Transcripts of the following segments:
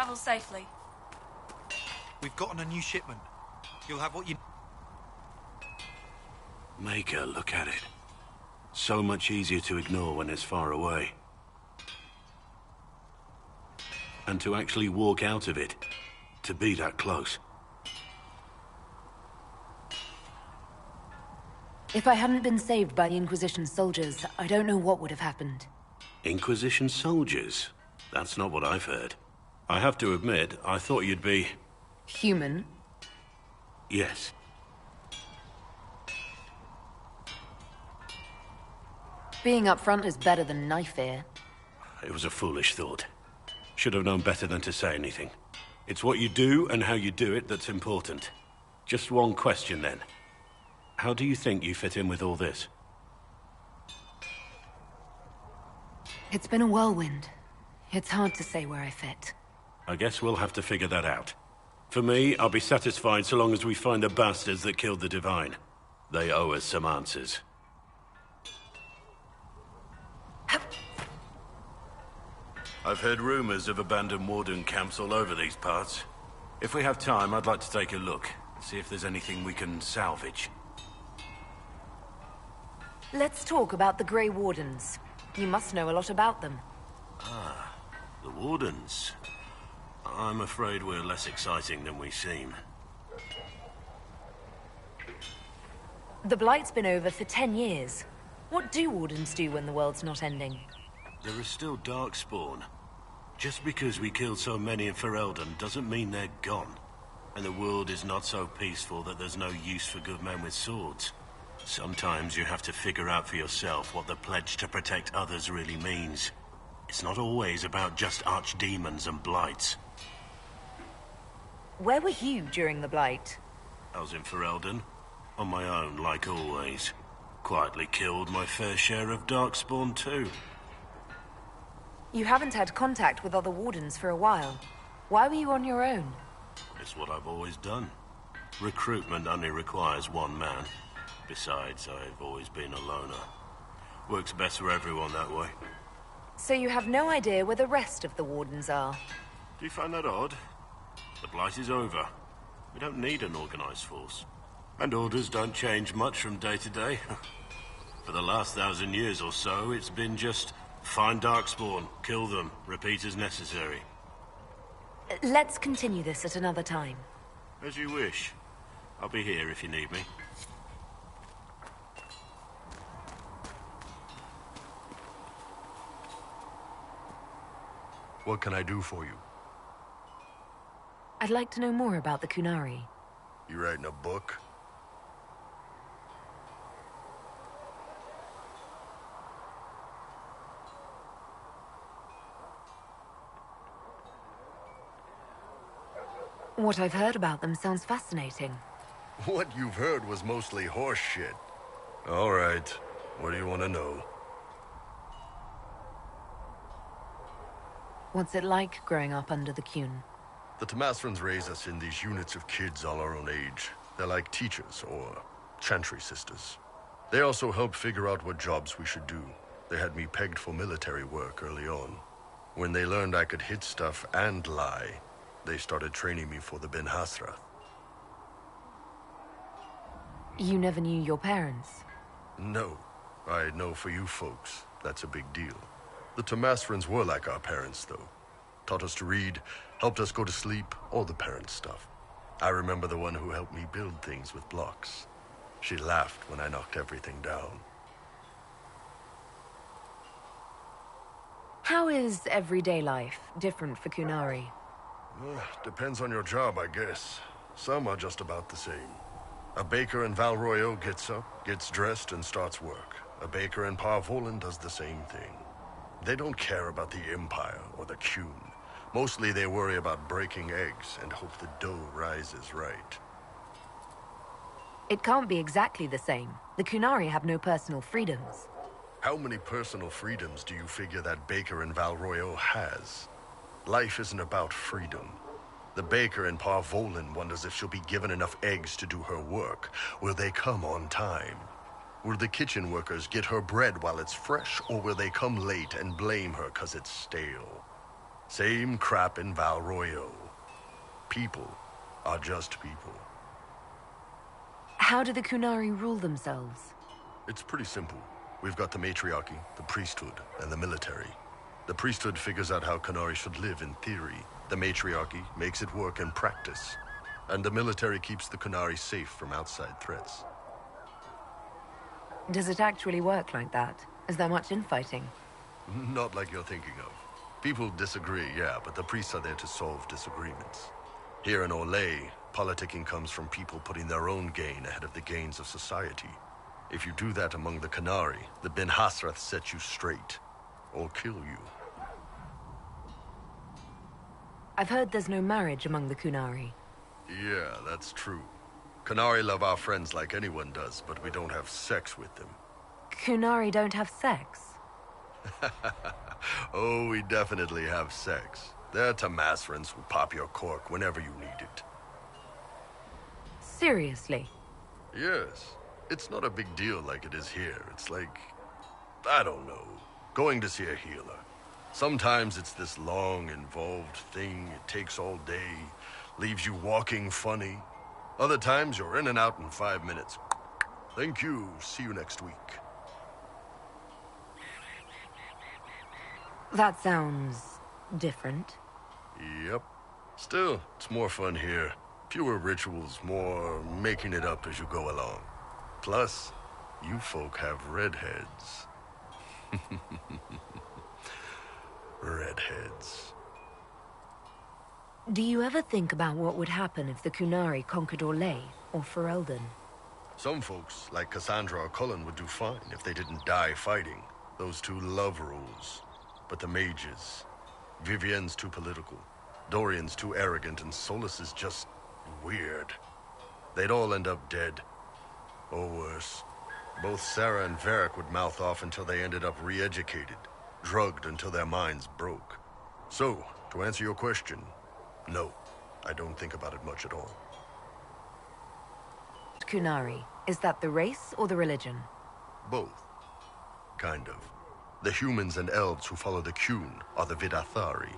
Travel safely. We've gotten a new shipment. You'll have what you... Maker, look at it. So much easier to ignore when it's far away. And to actually walk out of it, to be that close. If I hadn't been saved by the Inquisition soldiers, I don't know what would have happened. Inquisition soldiers? That's not what I've heard. I have to admit, I thought you'd be... Human? Yes. Being up front is better than knife fear. It was a foolish thought. Should have known better than to say anything. It's what you do and how you do it that's important. Just one question then. How do you think you fit in with all this? It's been a whirlwind. It's hard to say where I fit. I guess we'll have to figure that out. For me, I'll be satisfied so long as we find the bastards that killed the Divine. They owe us some answers. I've heard rumors of abandoned warden camps all over these parts. If we have time, I'd like to take a look, see if there's anything we can salvage. Let's talk about the Grey Wardens. You must know a lot about them. Ah, the Wardens. I'm afraid we're less exciting than we seem. The Blight's been over for 10 years. What do Wardens do when the world's not ending? There is still Darkspawn. Just because we killed so many in Ferelden doesn't mean they're gone. And the world is not so peaceful that there's no use for good men with swords. Sometimes you have to figure out for yourself what the pledge to protect others really means. It's not always about just archdemons and blights. Where were you during the Blight? I was in Ferelden, on my own like always. Quietly killed my fair share of Darkspawn too. You haven't had contact with other Wardens for a while. Why were you on your own? It's what I've always done. Recruitment only requires one man. Besides, I've always been a loner. Works best for everyone that way. So you have no idea where the rest of the Wardens are? Do you find that odd? The Blight is over. We don't need an organized force. And orders don't change much from day to day. For the last 1,000 years or so, it's been just find Darkspawn, kill them, repeat as necessary. Let's continue this at another time. As you wish. I'll be here if you need me. What can I do for you? I'd like to know more about the Qunari. You writing a book? What I've heard about them sounds fascinating. What you've heard was mostly horse shit. All right. What do you want to know? What's it like growing up under the Qun? The Tamasrans raise us in these units of kids all our own age. They're like teachers, or chantry sisters. They also help figure out what jobs we should do. They had me pegged for military work early on. When they learned I could hit stuff and lie, they started training me for the Ben Hasrath. You never knew your parents? No. I know for you folks, that's a big deal. The Tamasrans were like our parents, though. Taught us to read, helped us go to sleep, all the parent stuff. I remember the one who helped me build things with blocks. She laughed when I knocked everything down. How is everyday life different for Qunari? Depends on your job, I guess. Some are just about the same. A baker in Val Royeaux gets up, gets dressed, and starts work. A baker in Parvolan does the same thing. They don't care about the Empire or the Qun. Mostly they worry about breaking eggs and hope the dough rises right. It can't be exactly the same. The Qunari have no personal freedoms. How many personal freedoms do you figure that baker in Val Royeaux has? Life isn't about freedom. The baker in Parvolan wonders if she'll be given enough eggs to do her work. Will they come on time? Will the kitchen workers get her bread while it's fresh, or will they come late and blame her 'cause it's stale? Same crap in Val Royeaux. People are just people. How do the Kunari rule themselves? It's pretty simple. We've got the matriarchy, the priesthood, and the military. The priesthood figures out how Kunari should live in theory. The matriarchy makes it work in practice. And the military keeps the Kunari safe from outside threats. Does it actually work like that? Is there much infighting? Not like you're thinking of. People disagree, yeah, but the priests are there to solve disagreements. Here in Olay, politicking comes from people putting their own gain ahead of the gains of society. If you do that among the Kunari, the Ben Hasrath set you straight. Or kill you. I've heard there's no marriage among the Kunari. Yeah, that's true. Kunari love our friends like anyone does, but we don't have sex with them. Kunari don't have sex? Oh, we definitely have sex. They're Tamasrans who pop your cork whenever you need it. Seriously? Yes. It's not a big deal like it is here. It's like, I don't know, going to see a healer. Sometimes it's this long, involved thing. It takes all day, leaves you walking funny. Other times you're in and out in 5 minutes. Thank you. See you next week. That sounds different. Yep. Still, it's more fun here. Fewer rituals, more making it up as you go along. Plus, you folk have redheads. Redheads. Do you ever think about what would happen if the Kunari conquered Orlais or Ferelden? Some folks, like Cassandra or Cullen, would do fine if they didn't die fighting. Those two love rules. But the mages... Vivienne's too political. Dorian's too arrogant, and Solas is just... weird. They'd all end up dead. Or worse. Both Sarah and Varric would mouth off until they ended up re-educated. Drugged until their minds broke. So, to answer your question, no. I don't think about it much at all. Kunari, is that the race or the religion? Both. Kind of. The humans and elves who follow the Qun are the Vidathari.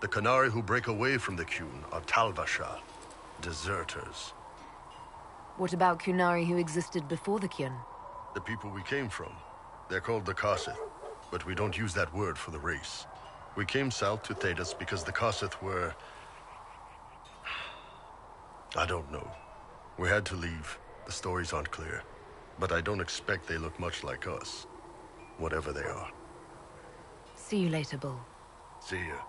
The Kunari who break away from the Qun are Talvasha, deserters. What about Kunari who existed before the Qun? The people we came from. They're called the Kossith, but we don't use that word for the race. We came south to Thedas because the Kossith were... I don't know. We had to leave. The stories aren't clear. But I don't expect they look much like us. Whatever they are. See you later, Bull. See ya.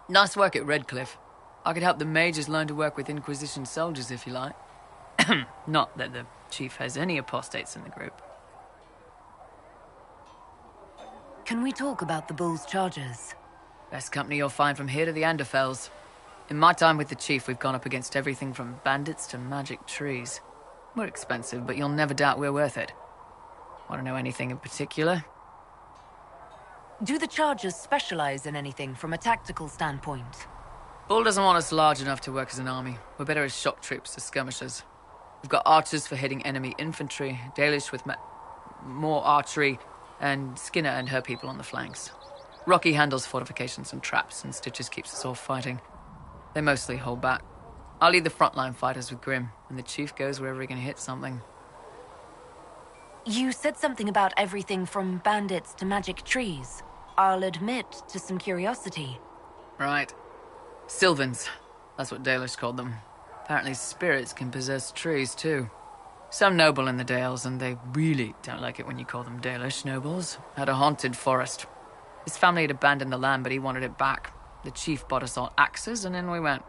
Nice work at Redcliffe. I could help the mages learn to work with Inquisition soldiers if you like. Not that the chief has any apostates in the group. Can we talk about the Bull's charges? Best company you'll find from here to the Anderfells. In my time with the chief, we've gone up against everything from bandits to magic trees. We're expensive, but you'll never doubt we're worth it. Want to know anything in particular? Do the chargers specialize in anything from a tactical standpoint? Bull doesn't want us large enough to work as an army. We're better as shock troops, as skirmishers. We've got archers for hitting enemy infantry, Dalish with more archery, and Skinner and her people on the flanks. Rocky handles fortifications and traps, and Stitches keeps us all fighting. They mostly hold back. I'll lead the frontline fighters with Grim, and the chief goes wherever he can hit something. You said something about everything from bandits to magic trees. I'll admit to some curiosity. Right. Sylvans. That's what Dalish called them. Apparently spirits can possess trees, too. Some noble in the Dales, and they really don't like it when you call them Dalish nobles, had a haunted forest. His family had abandoned the land, but he wanted it back. The chief bought us all axes, and in we went.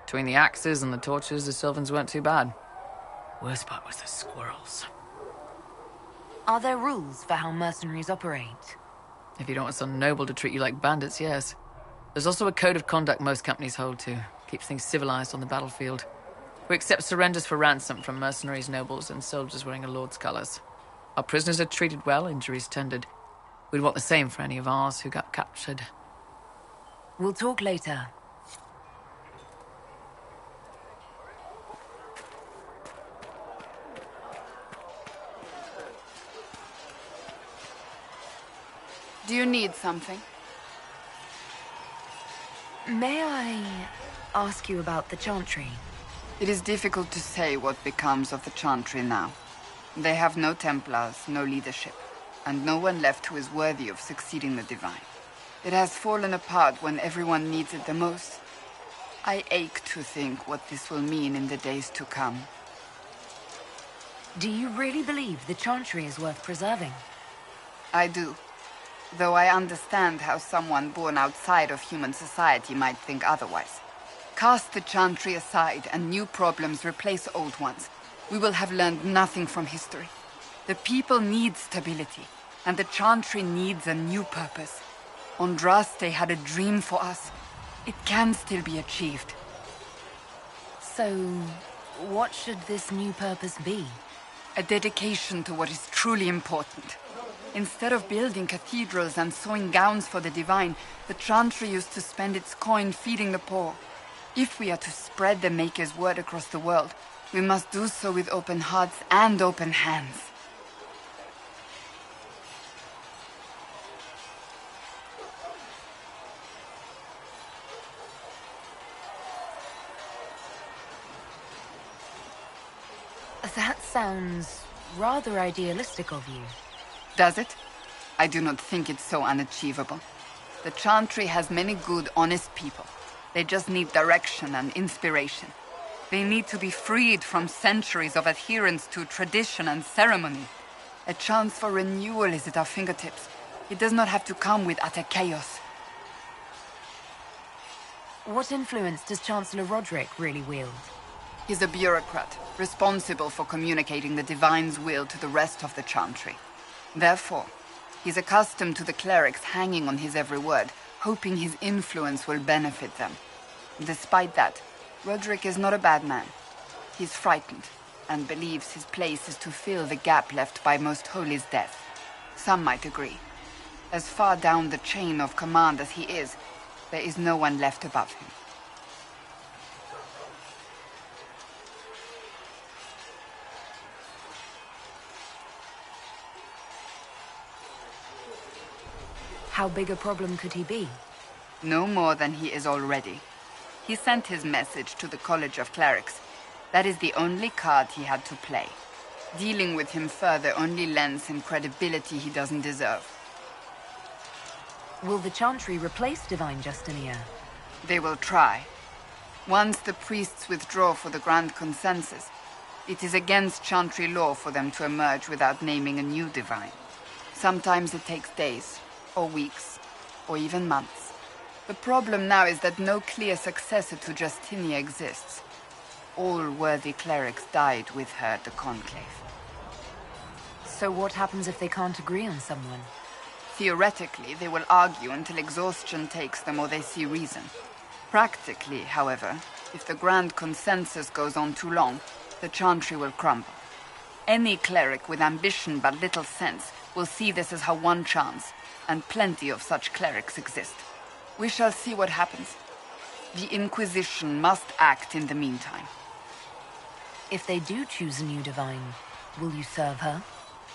Between the axes and the torches, the Sylvans weren't too bad. Worst part was the squirrels. Are there rules for how mercenaries operate? If you don't want some noble to treat you like bandits, yes. There's also a code of conduct most companies hold to. Keeps things civilized on the battlefield. We accept surrenders for ransom from mercenaries, nobles, and soldiers wearing a lord's colors. Our prisoners are treated well, injuries tended. We'd want the same for any of ours who got captured. We'll talk later. Do you need something? May I ask you about the Chantry? It is difficult to say what becomes of the Chantry now. They have no Templars, no leadership, and no one left who is worthy of succeeding the Divine. It has fallen apart when everyone needs it the most. I ache to think what this will mean in the days to come. Do you really believe the Chantry is worth preserving? I do. Though I understand how someone born outside of human society might think otherwise. Cast the Chantry aside and new problems replace old ones. We will have learned nothing from history. The people need stability, and the Chantry needs a new purpose. Andraste had a dream for us. It can still be achieved. So, what should this new purpose be? A dedication to what is truly important. Instead of building cathedrals and sewing gowns for the Divine, the Chantry used to spend its coin feeding the poor. If we are to spread the Maker's word across the world, we must do so with open hearts and open hands. That sounds rather idealistic of you. Does it? I do not think it's so unachievable. The Chantry has many good, honest people. They just need direction and inspiration. They need to be freed from centuries of adherence to tradition and ceremony. A chance for renewal is at our fingertips. It does not have to come with utter chaos. What influence does Chancellor Roderick really wield? He's a bureaucrat, responsible for communicating the Divine's will to the rest of the Chantry. Therefore, he's accustomed to the clerics hanging on his every word, hoping his influence will benefit them. Despite that, Roderick is not a bad man. He's frightened, and believes his place is to fill the gap left by Most Holy's death. Some might agree. As far down the chain of command as he is, there is no one left above him. How big a problem could he be? No more than he is already. He sent his message to the College of Clerics. That is the only card he had to play. Dealing with him further only lends him credibility he doesn't deserve. Will the Chantry replace Divine Justinia? They will try. Once the priests withdraw for the Grand Consensus, it is against Chantry law for them to emerge without naming a new Divine. Sometimes it takes days, or weeks, or even months. The problem now is that no clear successor to Justinia exists. All worthy clerics died with her at the Conclave. So what happens if they can't agree on someone? Theoretically, they will argue until exhaustion takes them or they see reason. Practically, however, if the Grand Consensus goes on too long, the Chantry will crumble. Any cleric with ambition but little sense will see this as her one chance, and plenty of such clerics exist. We shall see what happens. The Inquisition must act in the meantime. If they do choose a new Divine, will you serve her?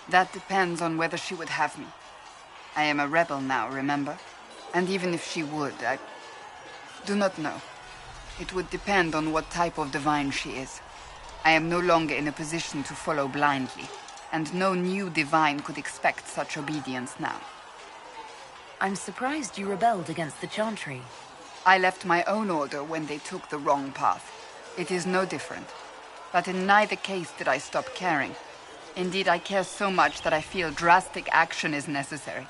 That depends on whether she would have me. I am a rebel now, remember? And even if she would, I do not know. It would depend on what type of Divine she is. I am no longer in a position to follow blindly, and no new Divine could expect such obedience now. I'm surprised you rebelled against the Chantry. I left my own order when they took the wrong path. It is no different. But in neither case did I stop caring. Indeed, I care so much that I feel drastic action is necessary.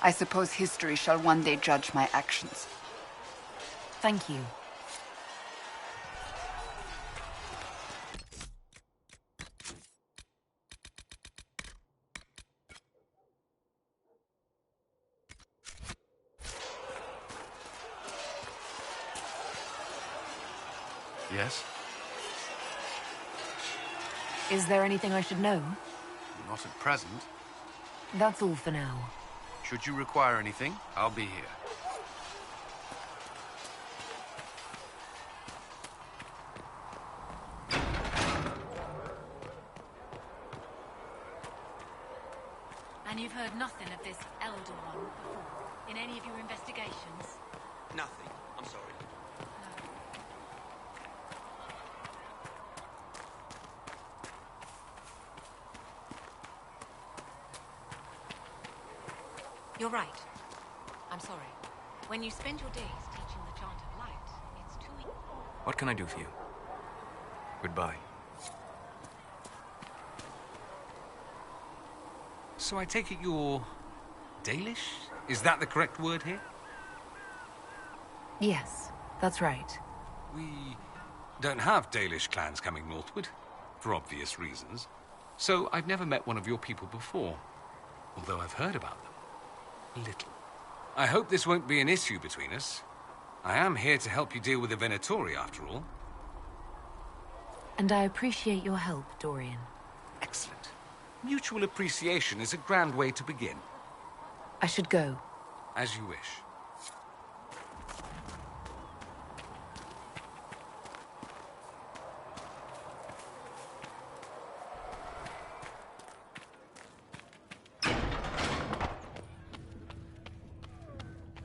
I suppose history shall one day judge my actions. Thank you. Yes? Is there anything I should know? Not at present. That's all for now. Should you require anything, I'll be here. And you've heard nothing of this Elder One before, in any of your investigations? Nothing. I'm sorry. You're right. I'm sorry. When you spend your days teaching the Chant of Light, it's too easy. What can I do for you? Goodbye. So I take it you're... Dalish? Is that the correct word here? Yes, that's right. We don't have Dalish clans coming northward, for obvious reasons. So I've never met one of your people before, although I've heard about them. A little. I hope this won't be an issue between us. I am here to help you deal with the Venatori, after all. And I appreciate your help, Dorian. Excellent. Mutual appreciation is a grand way to begin. I should go. As you wish.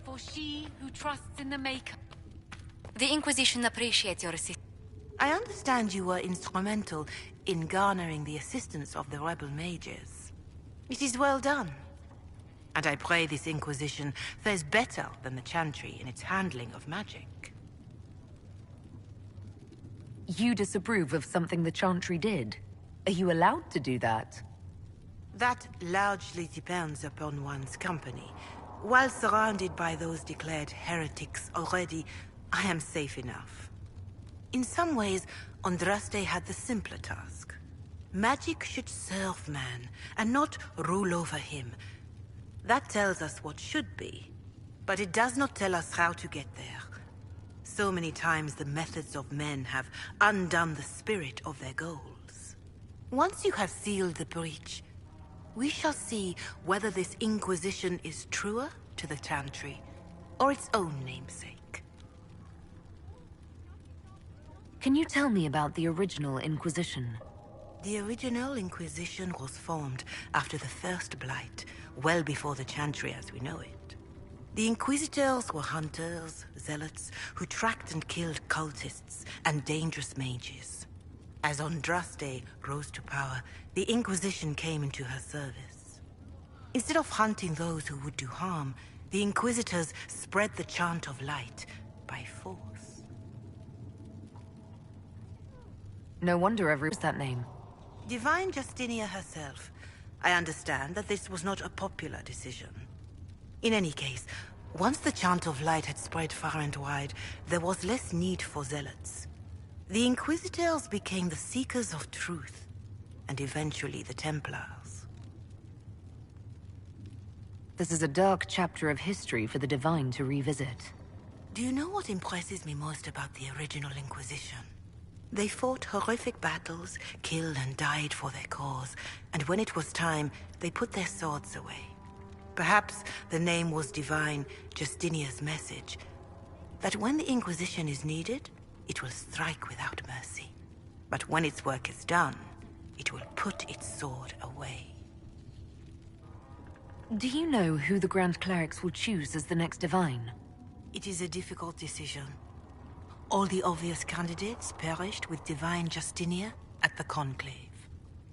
For she who trusts in the Maker. The Inquisition appreciates your assistance. I understand you were instrumental in garnering the assistance of the rebel mages. It is well done. And I pray this Inquisition fares better than the Chantry in its handling of magic. You disapprove of something the Chantry did? Are you allowed to do that? That largely depends upon one's company. While surrounded by those declared heretics already, I am safe enough. In some ways, Andraste had the simpler task. Magic should serve man, and not rule over him. That tells us what should be, but it does not tell us how to get there. So many times the methods of men have undone the spirit of their goals. Once you have sealed the breach, we shall see whether this Inquisition is truer to the Chantry, or its own namesake. Can you tell me about the original Inquisition? The original Inquisition was formed after the First Blight, well before the Chantry as we know it. The Inquisitors were hunters, zealots, who tracked and killed cultists and dangerous mages. As Andraste rose to power, the Inquisition came into her service. Instead of hunting those who would do harm, the Inquisitors spread the Chant of Light by force. No wonder everyone's that name. Divine Justinia herself. I understand that this was not a popular decision. In any case, once the Chant of Light had spread far and wide, there was less need for zealots. The Inquisitors became the seekers of truth, and eventually the Templars. This is a dark chapter of history for the Divine to revisit. Do you know what impresses me most about the original Inquisition? They fought horrific battles, killed and died for their cause, and when it was time, they put their swords away. Perhaps the name was Divine Justinia's message, that when the Inquisition is needed, it will strike without mercy. But when its work is done, it will put its sword away. Do you know who the Grand Clerics will choose as the next Divine? It is a difficult decision. All the obvious candidates perished with Divine Justinia at the Conclave.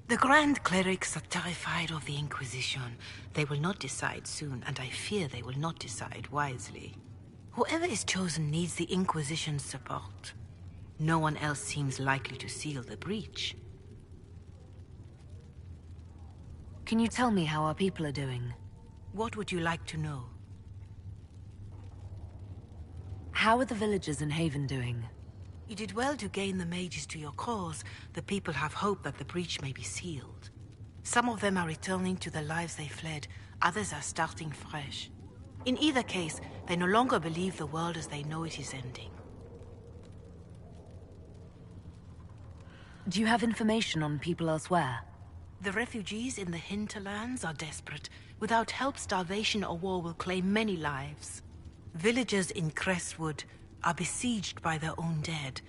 The Grand Clerics are terrified of the Inquisition. They will not decide soon, and I fear they will not decide wisely. Whoever is chosen needs the Inquisition's support. No one else seems likely to seal the breach. Can you tell me how our people are doing? What would you like to know? How are the villagers in Haven doing? You did well to gain the mages to your cause. The people have hope that the breach may be sealed. Some of them are returning to the lives they fled. Others are starting fresh. In either case, they no longer believe the world as they know it is ending. Do you have information on people elsewhere? The refugees in the hinterlands are desperate. Without help, starvation or war will claim many lives. Villagers in Crestwood are besieged by their own dead.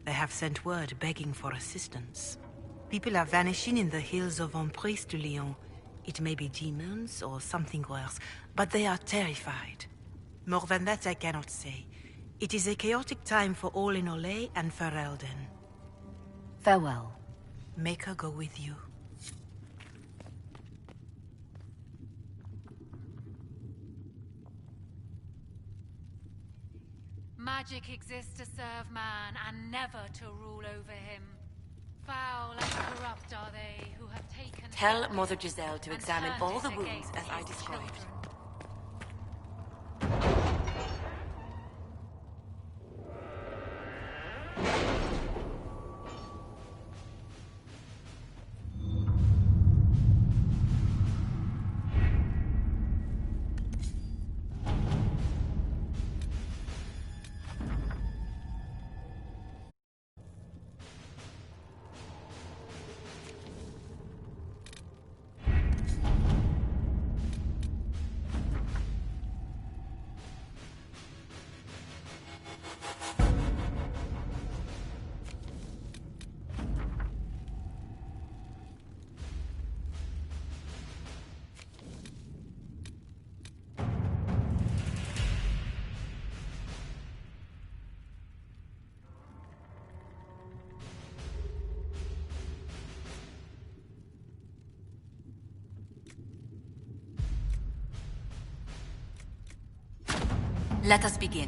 They have sent word begging for assistance. People are vanishing in the hills of Emprise de Lyon. It may be demons or something worse, but they are terrified. More than that I cannot say. It is a chaotic time for all in Olay and Ferelden. Farewell. Make her go with you. Magic exists to serve man and never to rule over him. Foul and corrupt are they who have taken... Tell Mother Giselle to examine all the wounds as I described. Let us begin.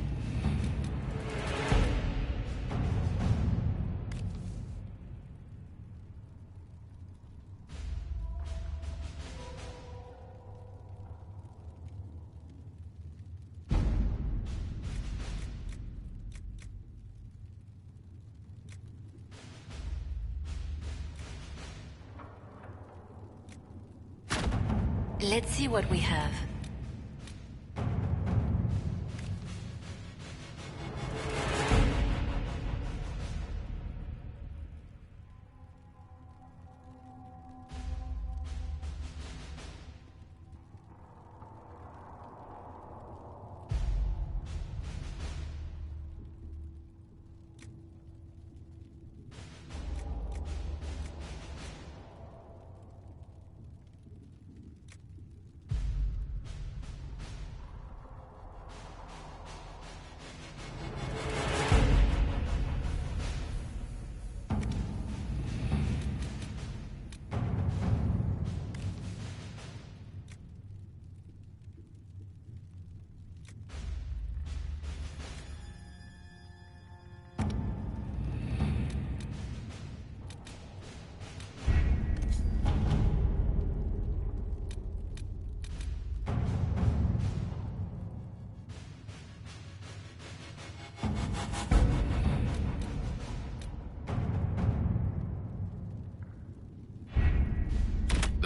Let's see what we have.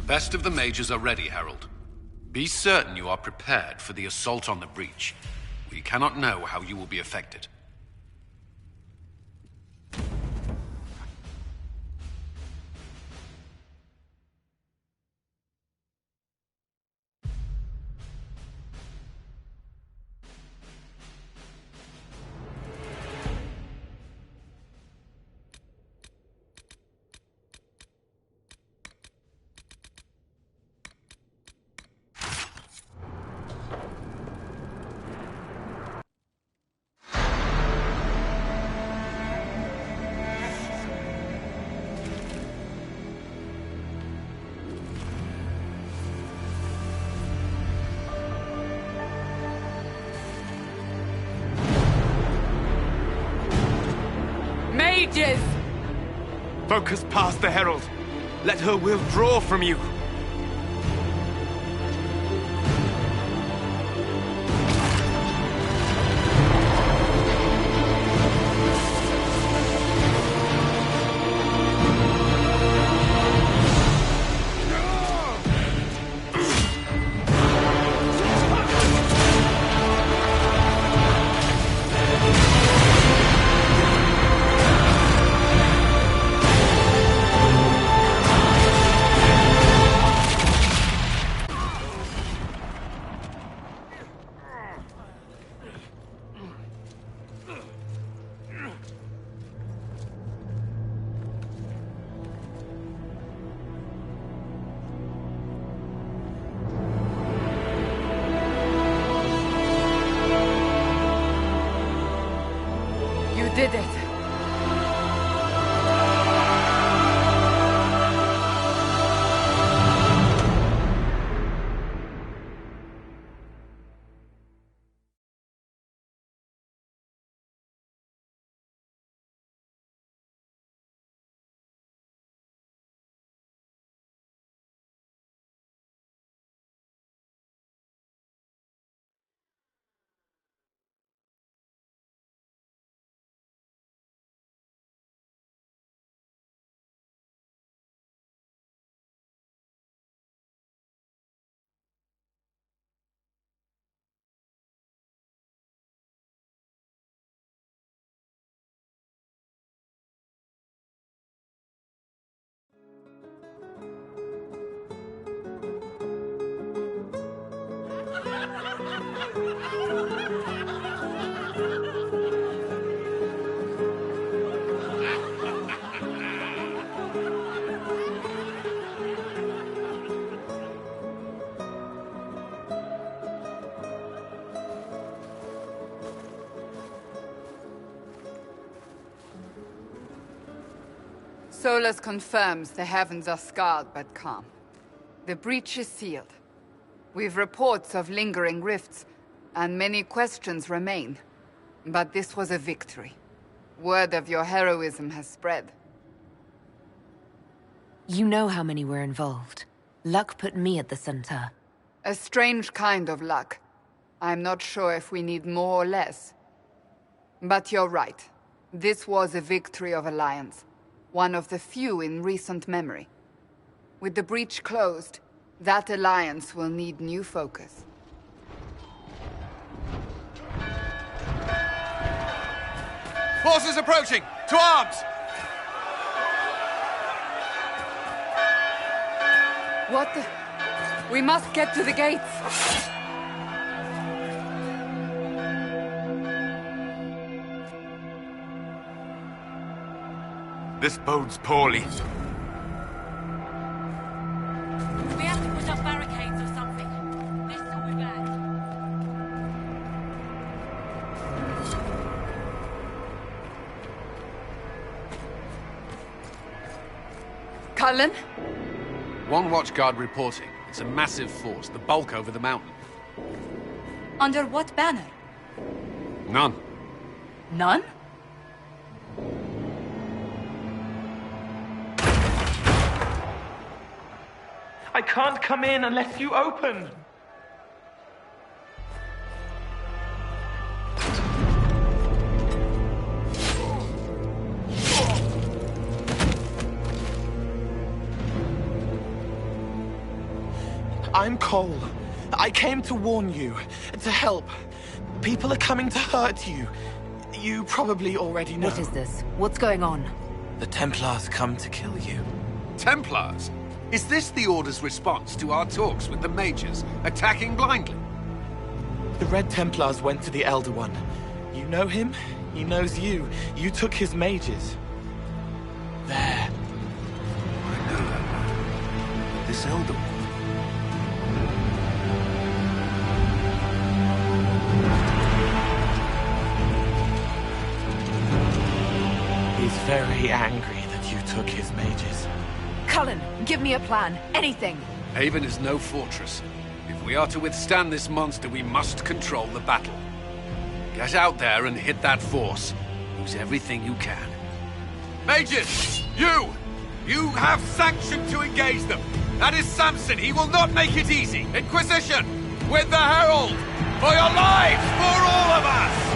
The best of the mages are ready, Herald. Be certain you are prepared for the assault on the breach. We cannot know how you will be affected. Mages! Focus past the Herald. Let her will draw from you. Solus confirms the heavens are scarred but calm. The breach is sealed. We've reports of lingering rifts, and many questions remain. But this was a victory. Word of your heroism has spread. You know how many were involved. Luck put me at the center. A strange kind of luck. I'm not sure if we need more or less. But you're right. This was a victory of Alliance. One of the few in recent memory. With the breach closed, that alliance will need new focus. Forces approaching! To arms! What the... We must get to the gates! This bodes poorly. We have to put up barricades or something. This will be bad. Cullen? One watchguard reporting. It's a massive force, the bulk over the mountain. Under what banner? None. None? I can't come in unless you open. I'm Cole. I came to warn you, to help. People are coming to hurt you. You probably already know. What is this? What's going on? The Templars come to kill you. Templars? Is this the Order's response to our talks with the mages, attacking blindly? The Red Templars went to the Elder One. You know him? He knows you. You took his mages. There. I know that man. This Elder One. He's very angry that you took his mages. Cullen, give me a plan. Anything. Haven is no fortress. If we are to withstand this monster, we must control the battle. Get out there and hit that force. Use everything you can. Mages! You! You have sanction to engage them! That is Samson! He will not make it easy! Inquisition! With the Herald! For your lives! For all of us!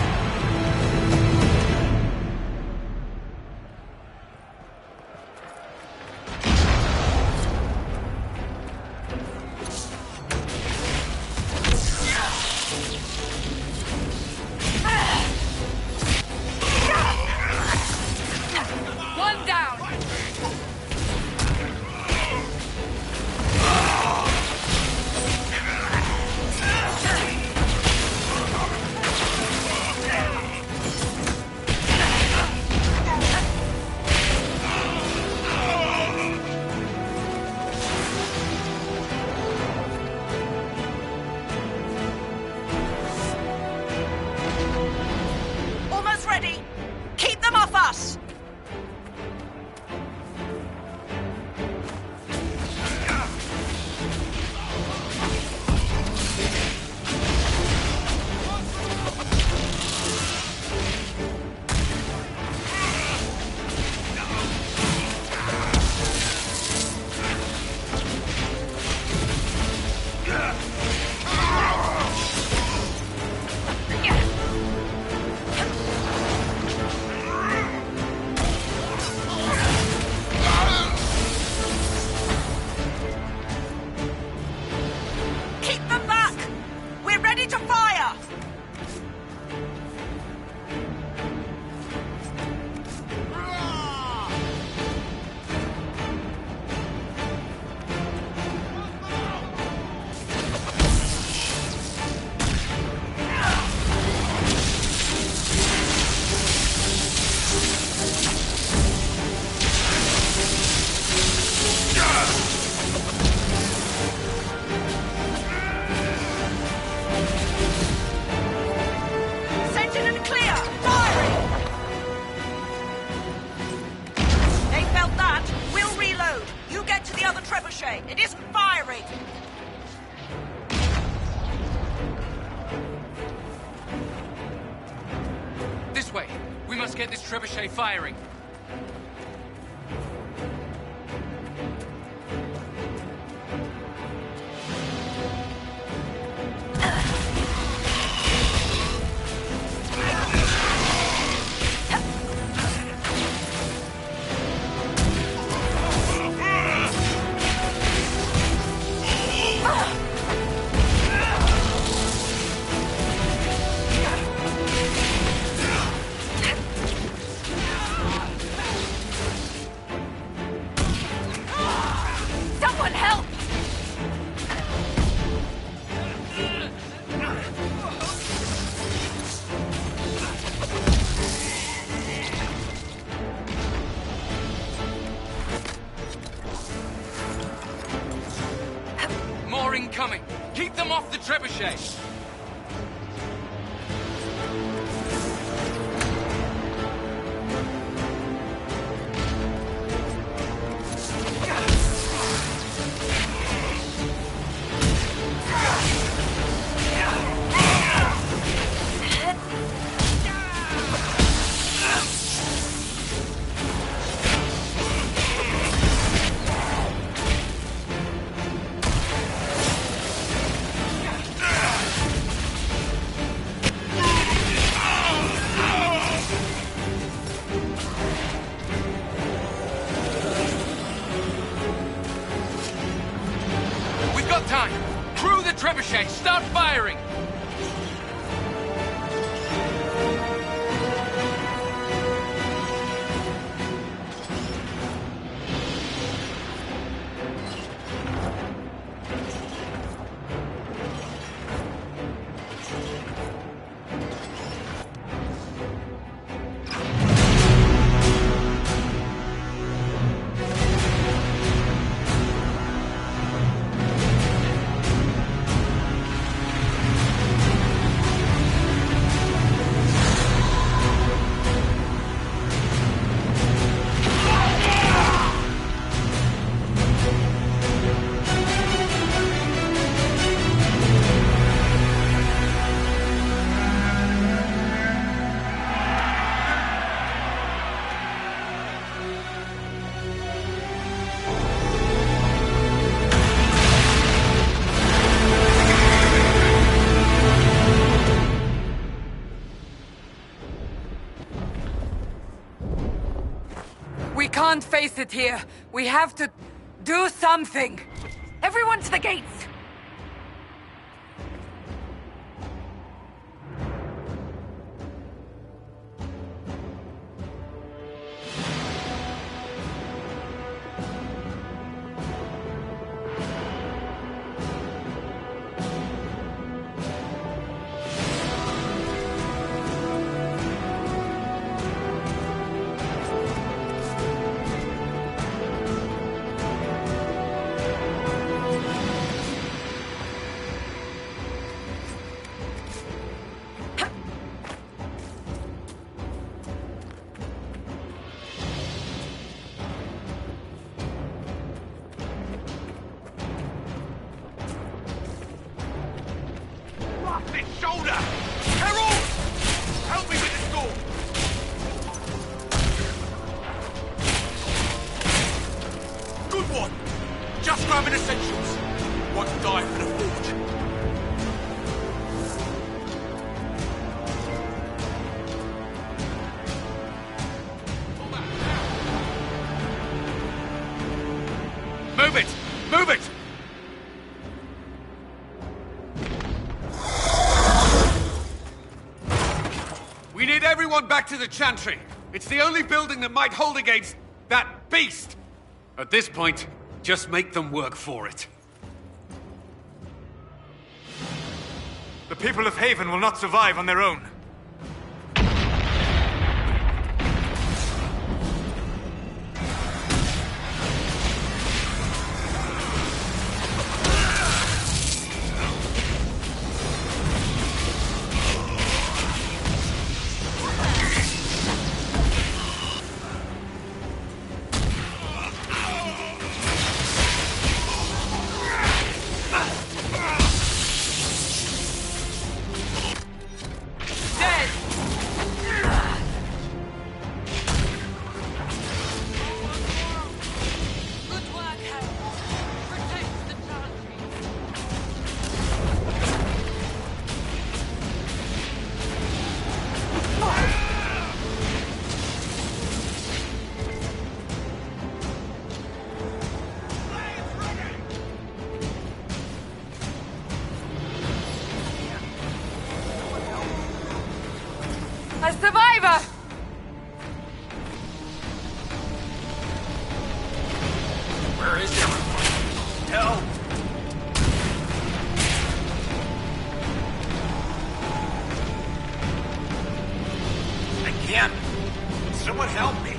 trebuchet! It isn't firing! This way! We must get this trebuchet firing! Incoming! Keep them off the trebuchet! Trebuchet, start firing! We can't face it here. We have to do something. Everyone to the gates! Shoulder! Herald! Help me with this door! Good one! Just grabbing essentials. Won't die for the forge. Move it! Move it! We need everyone back to the Chantry. It's the only building that might hold against that beast. At this point, just make them work for it. The people of Haven will not survive on their own. survivor! Where is everyone? Help! I can't. Someone help me.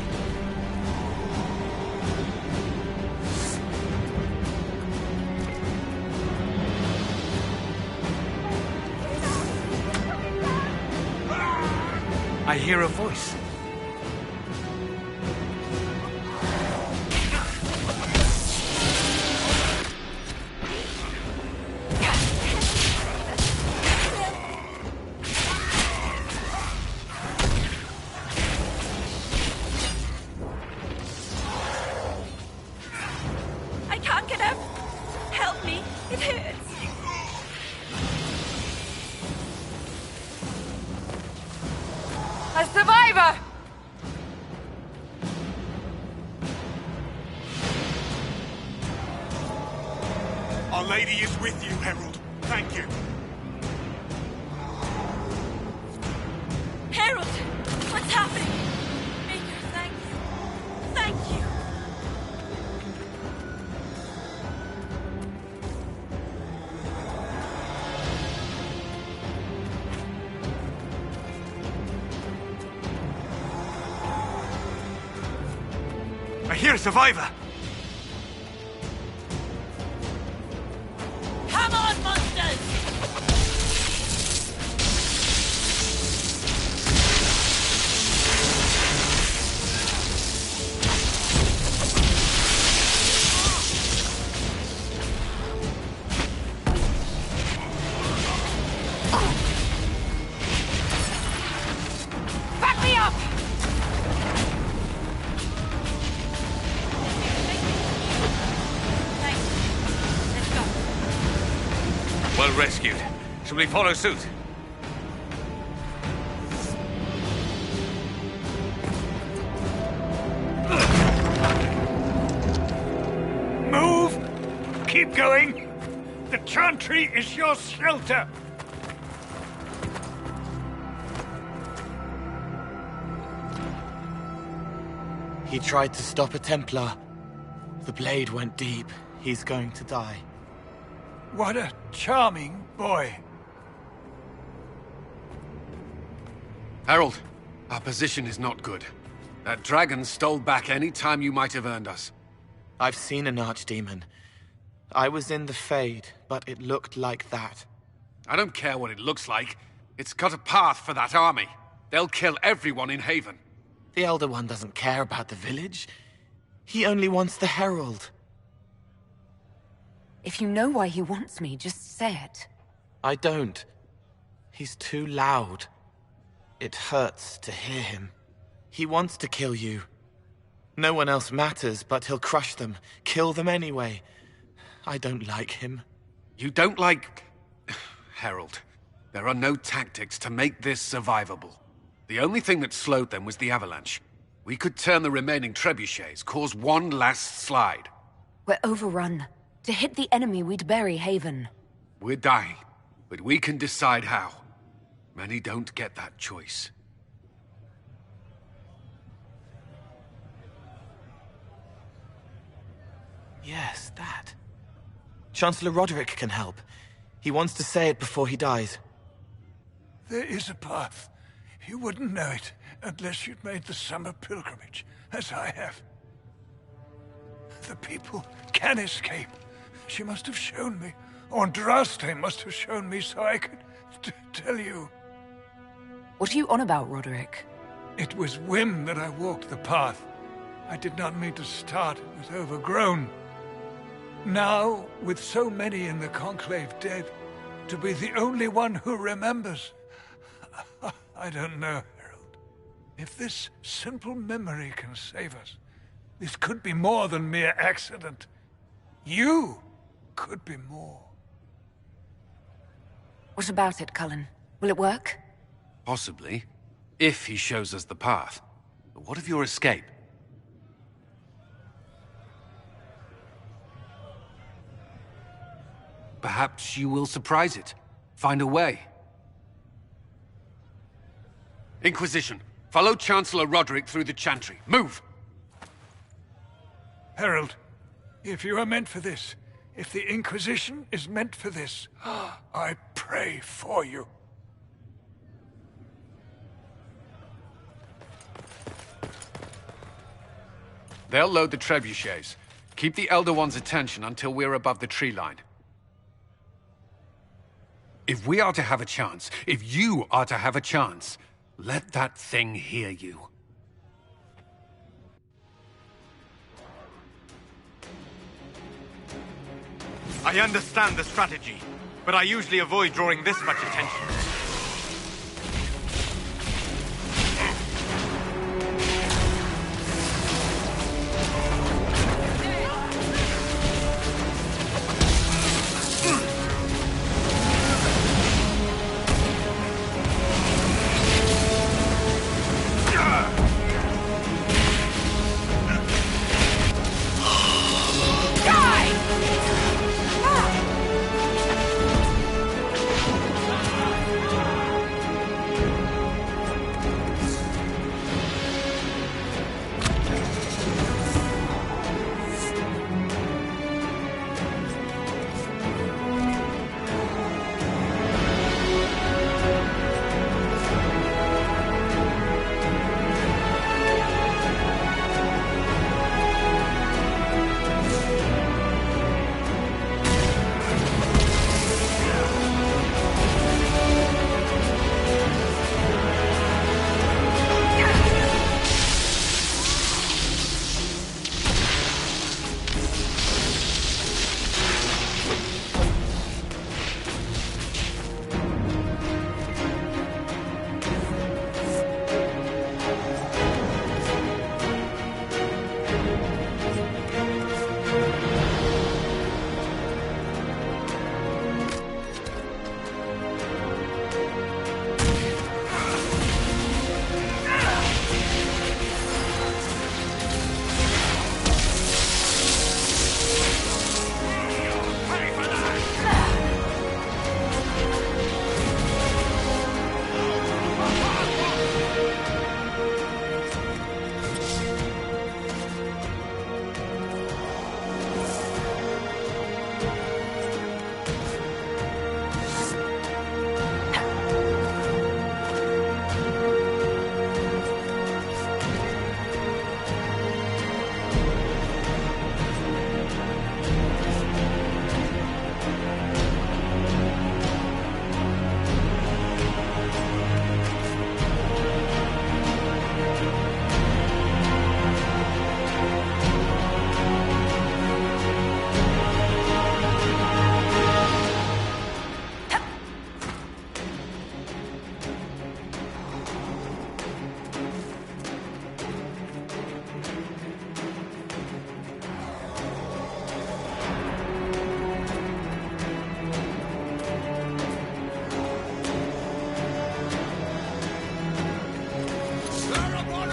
I hear a voice. I can't get up. Help me. It hurts. A survivor! Our Lady is with you, Herald. Thank you. Harold! What's happening? Baker, thank you. Thank you. I hear a survivor. Come on, monsters! Back me up! Well rescued. Shall we follow suit? Move! Keep going! The Chantry is your shelter! He tried to stop a Templar. The blade went deep. He's going to die. What a charming boy. Harold, our position is not good. That dragon stole back any time you might have earned us. I've seen an archdemon. I was in the Fade, but it looked like that. I don't care what it looks like. It's got a path for that army. They'll kill everyone in Haven. The Elder One doesn't care about the village. He only wants the Herald. If you know why he wants me, just say it. I don't. He's too loud. It hurts to hear him. He wants to kill you. No one else matters, but he'll crush them, kill them anyway. I don't like him. You don't like... Harold, there are no tactics to make this survivable. The only thing that slowed them was the avalanche. We could turn the remaining trebuchets, cause one last slide. We're overrun. To hit the enemy, we'd bury Haven. We're dying, but we can decide how. Many don't get that choice. Yes, that. Chancellor Roderick can help. He wants to say it before he dies. There is a path. You wouldn't know it unless you'd made the summer pilgrimage, as I have. The people can escape. She must have shown me. Andraste must have shown me so I could tell you. What are you on about, Roderick? It was whim that I walked the path. I did not mean to start. It was overgrown. Now, with so many in the Conclave dead, to be the only one who remembers... I don't know, Herald. If this simple memory can save us, this could be more than mere accident. You could be more. What about it, Cullen? Will it work? Possibly, if he shows us the path. But what of your escape? Perhaps you will surprise it. Find a way. Inquisition, Follow Chancellor Roderick through the Chantry. Move! Herald, if you are meant for this, if the Inquisition is meant for this, I pray for you. They'll load the trebuchets. Keep the Elder One's attention until we're above the tree line. If we are to have a chance, if you are to have a chance, let that thing hear you. I understand the strategy, but I usually avoid drawing this much attention.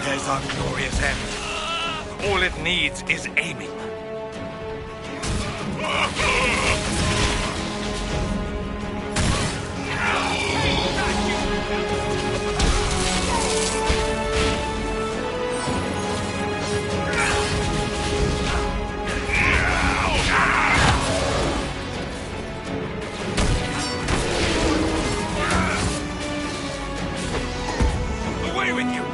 There's our glorious end. All it needs is aiming. Away with you!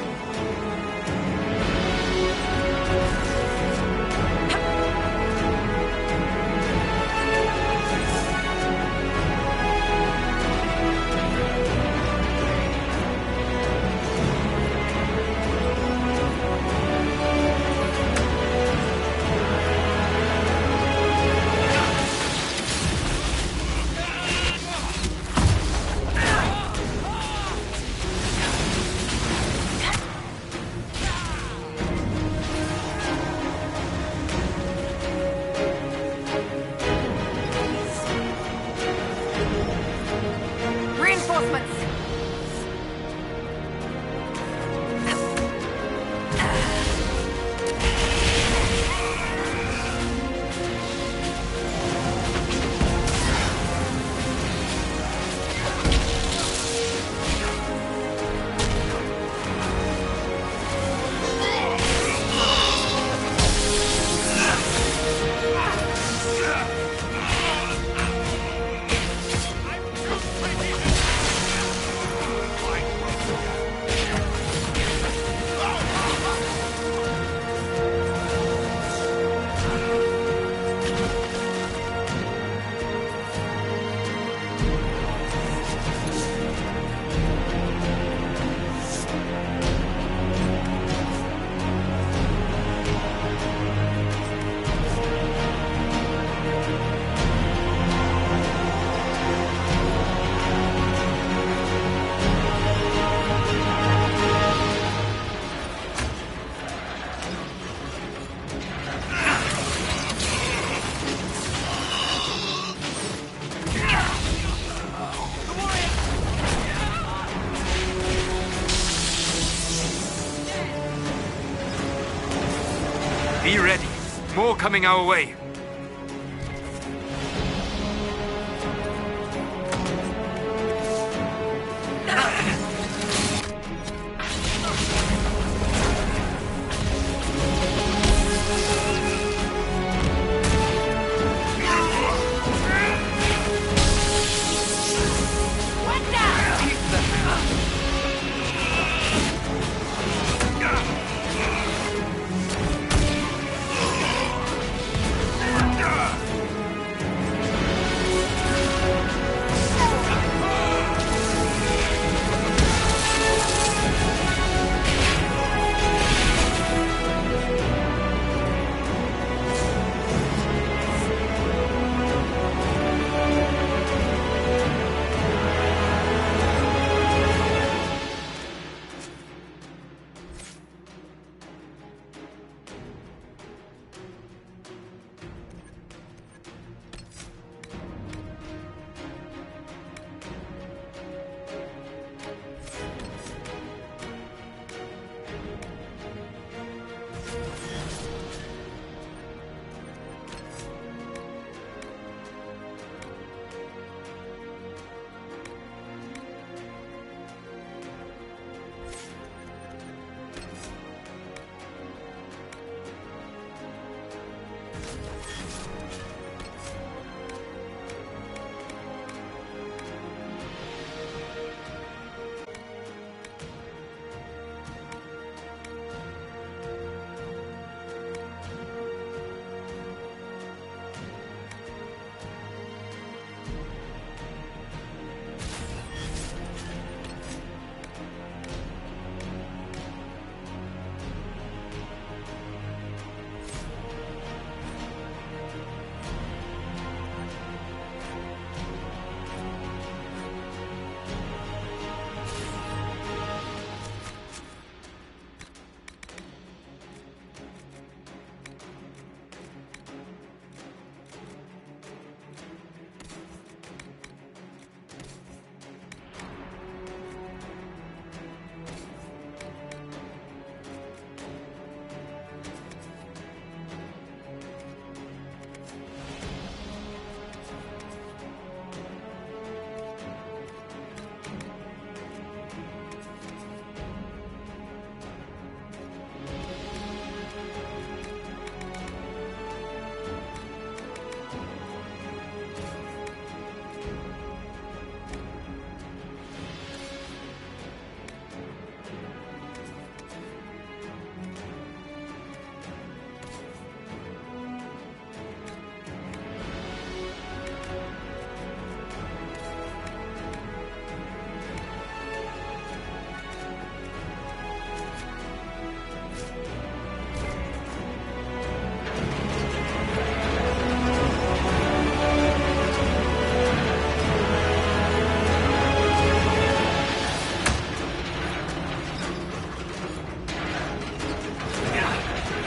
Be ready. More coming our way.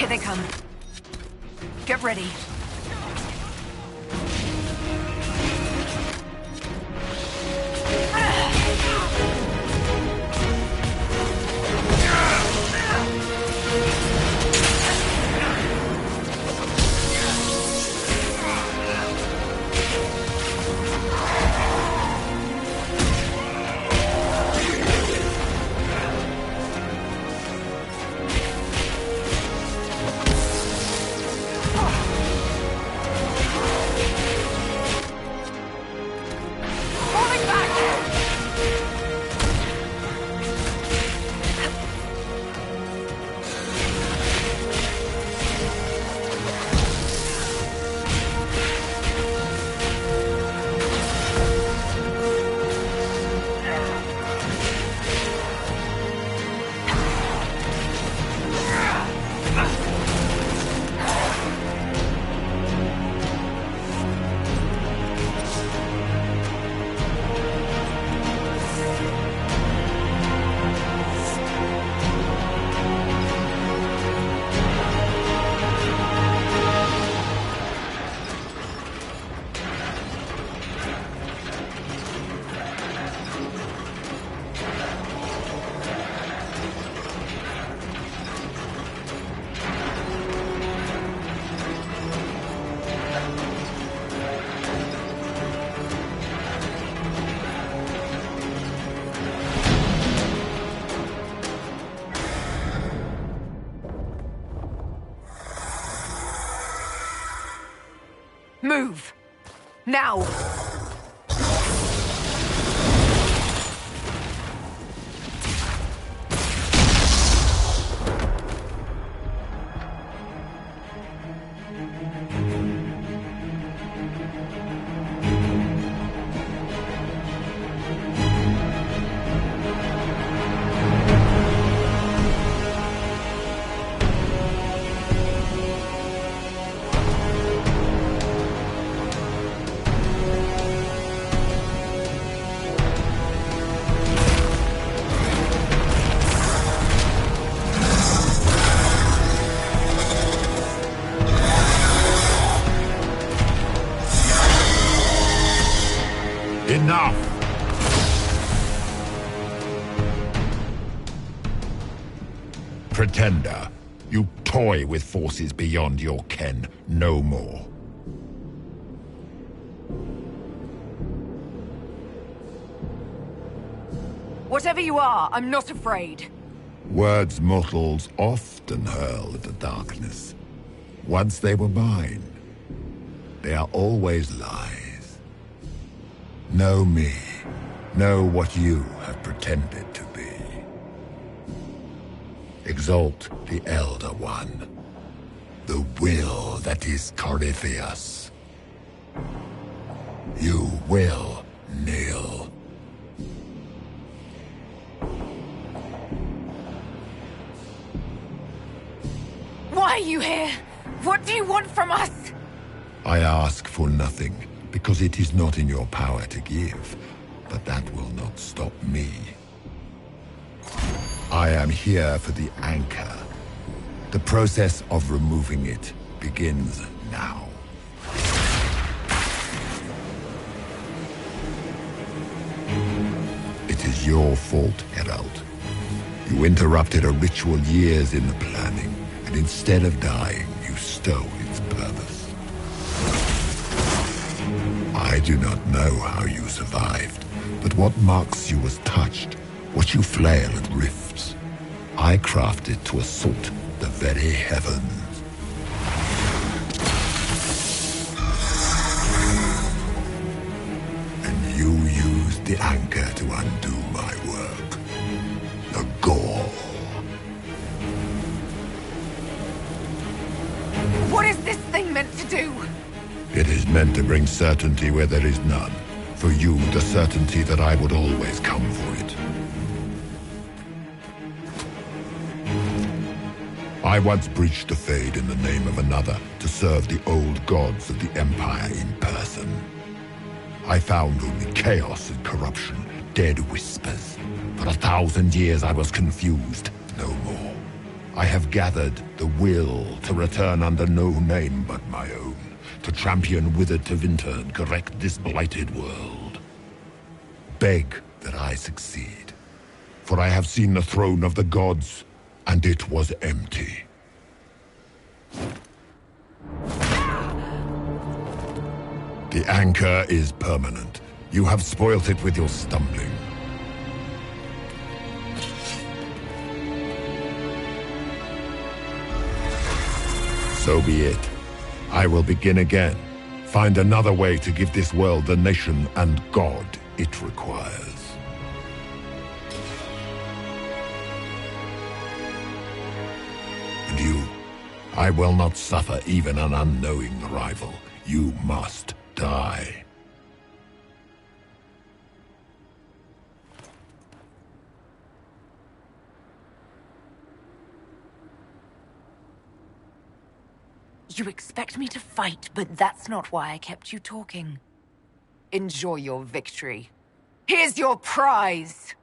They come. Get ready. Move! Now! Enough! Pretender, you toy with forces beyond your ken no more. Whatever you are, I'm not afraid. Words mortals often hurl at the darkness. Once they were mine, they are always lies. Know me. Know what you have pretended to be. Exalt the Elder One. The will that is Corypheus. You will kneel. Why are you here? What do you want from us? I ask for nothing, because it is not in your power to give, but that will not stop me. I am here for the anchor. The process of removing it begins now. It is your fault, Herald. You interrupted a ritual years in the planning, and instead of dying, you stole its purpose. I do not know how you survived, but what marks you was touched, what you flail at rifts. I crafted to assault the very heavens. And you used the anchor to undo my work. The gore. What is this thing meant to do? It is meant to bring certainty where there is none. For you, the certainty that I would always come for it. I once breached the Fade in the name of another to serve the old gods of the Empire in person. I found only chaos and corruption, dead whispers. For 1,000 years I was confused, no more. I have gathered the will to return under no name but my own. To champion withered Tevinter and correct this blighted world. Beg that I succeed, for I have seen the throne of the gods, and it was empty. The anchor is permanent. You have spoilt it with your stumbling. So be it. I will begin again. Find another way to give this world the nation and God it requires. And you, I will not suffer even an unknowing rival. You must die. You expect me to fight, but that's not why I kept you talking. Enjoy your victory. Here's your prize!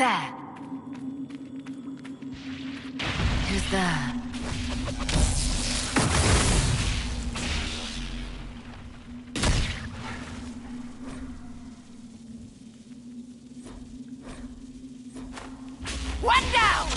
There. Who's there? One down!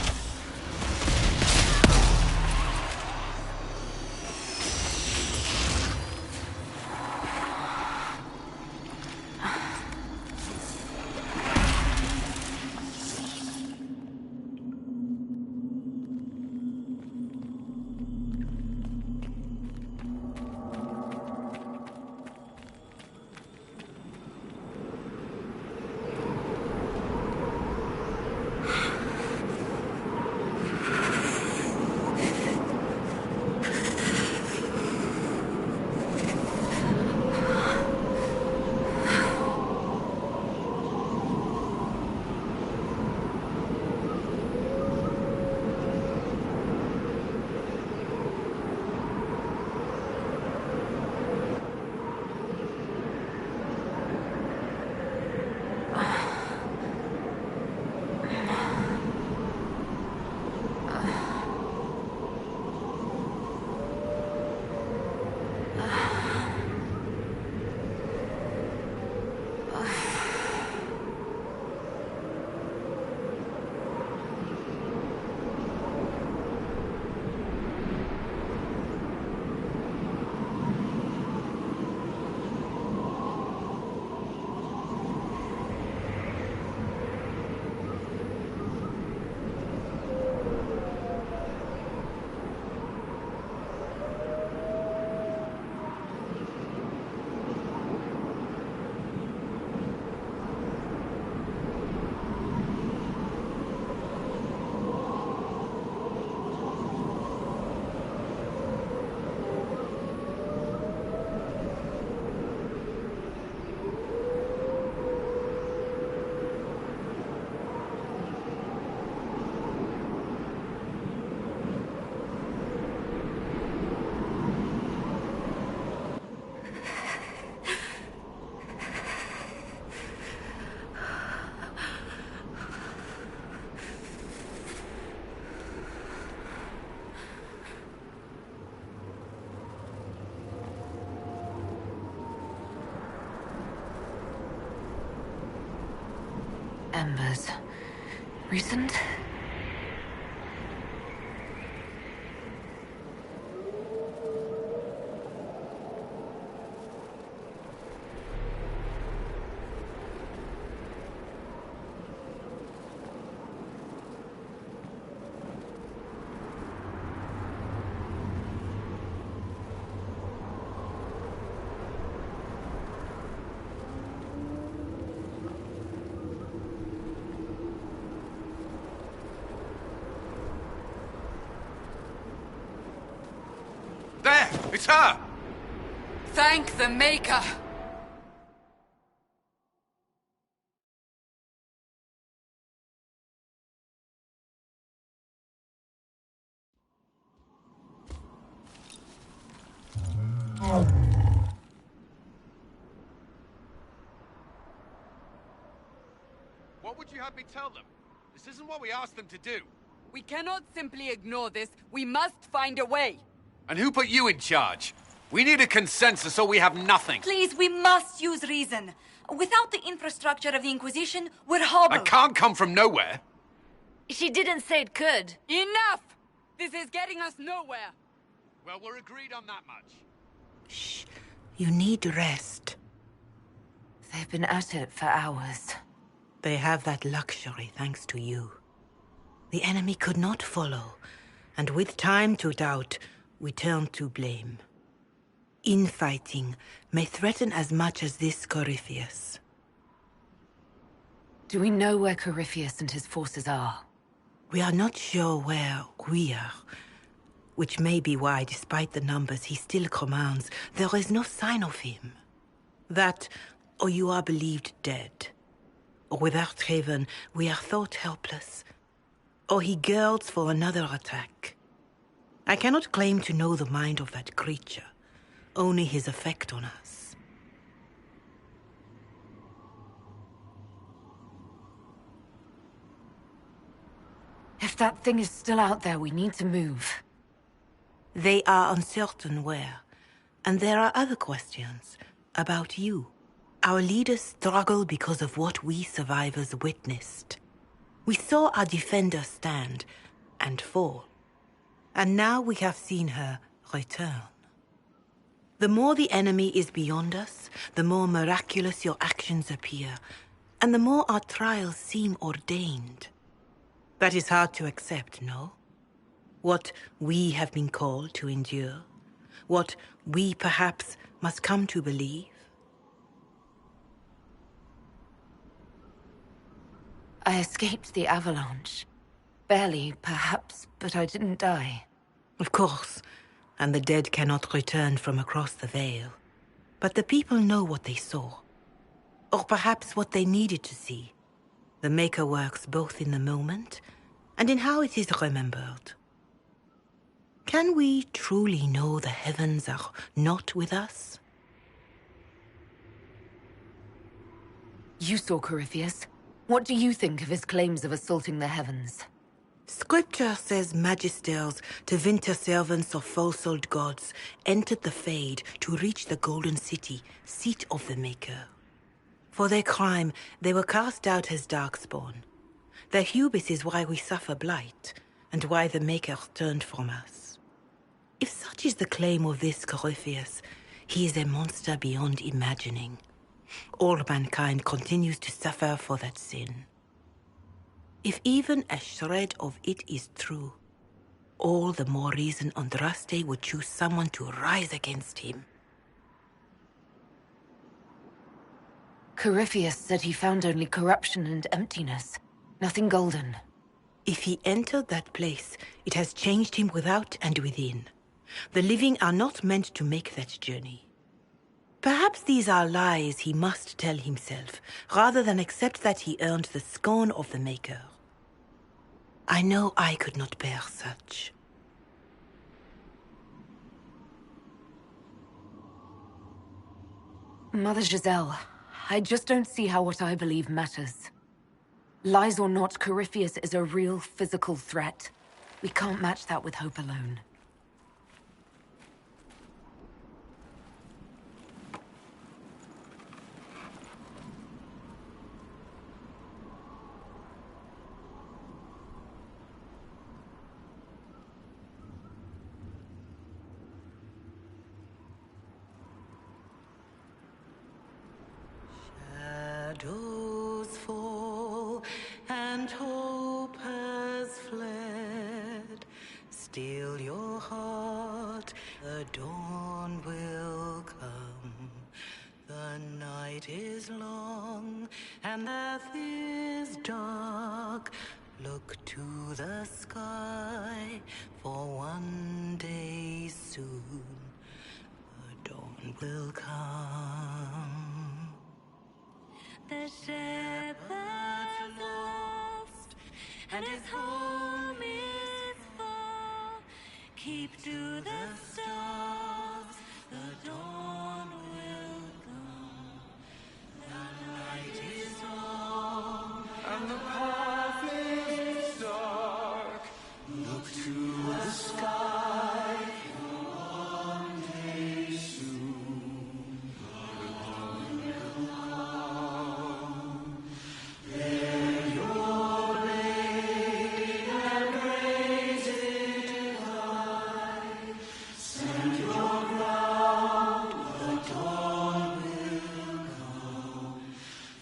Embers. Recent? There! It's her! Thank the Maker! What would you have me tell them? This isn't what we asked them to do. We cannot simply ignore this. We must find a way. And who put you in charge? We need a consensus or we have nothing. Please, we must use reason. Without the infrastructure of the Inquisition, we're hobbled. I can't come from nowhere. She didn't say it could. Enough! This is getting us nowhere. Well, we're agreed on that much. Shh. You need rest. They've been at it for hours. They have that luxury thanks to you. The enemy could not follow, and with time to doubt, we turn to blame. Infighting may threaten as much as this Corypheus. Do we know where Corypheus and his forces are? We are not sure where we are, which may be why, despite the numbers he still commands, there is no sign of him. That, or you are believed dead. Or without Haven, we are thought helpless. Or he girds for another attack. I cannot claim to know the mind of that creature, only his effect on us. If that thing is still out there, we need to move. They are uncertain where. And there are other questions about you. Our leaders struggle because of what we survivors witnessed. We saw our defender stand and fall. And now we have seen her return. The more the enemy is beyond us, the more miraculous your actions appear, and the more our trials seem ordained. That is hard to accept, no? What we have been called to endure, what we perhaps must come to believe. I escaped the avalanche. Barely, perhaps, but I didn't die. Of course, and the dead cannot return from across the veil. But the people know what they saw. Or perhaps what they needed to see. The Maker works both in the moment and in how it is remembered. Can we truly know the heavens are not with us? You saw Corypheus. What do you think of his claims of assaulting the heavens? Scripture says magisters, to winter servants of false-souled gods, entered the Fade to reach the Golden City, seat of the Maker. For their crime, they were cast out as darkspawn. Their hubris is why we suffer blight, and why the Maker turned from us. If such is the claim of this Corypheus, he is a monster beyond imagining. All mankind continues to suffer for that sin. If even a shred of it is true, all the more reason Andraste would choose someone to rise against him. Corypheus said he found only corruption and emptiness. Nothing golden. If he entered that place, it has changed him without and within. The living are not meant to make that journey. Perhaps these are lies he must tell himself, rather than accept that he earned the scorn of the Maker. I know I could not bear such. Mother Giselle, I just don't see how what I believe matters. Lies or not, Corypheus is a real physical threat. We can't match that with hope alone. Shadows fall and hope has fled. Still your heart, the dawn will come. The night is long and the earth is dark. Look to the sky, for one day soon the dawn will come. The shepherd's lost, and his home is far. Keep to the stars, the dawn will come. The night is long, and the path is dark. Look to the sky, for one day soon the dawn will come. Bear your blade and raise it high. Stand your ground, the dawn will come.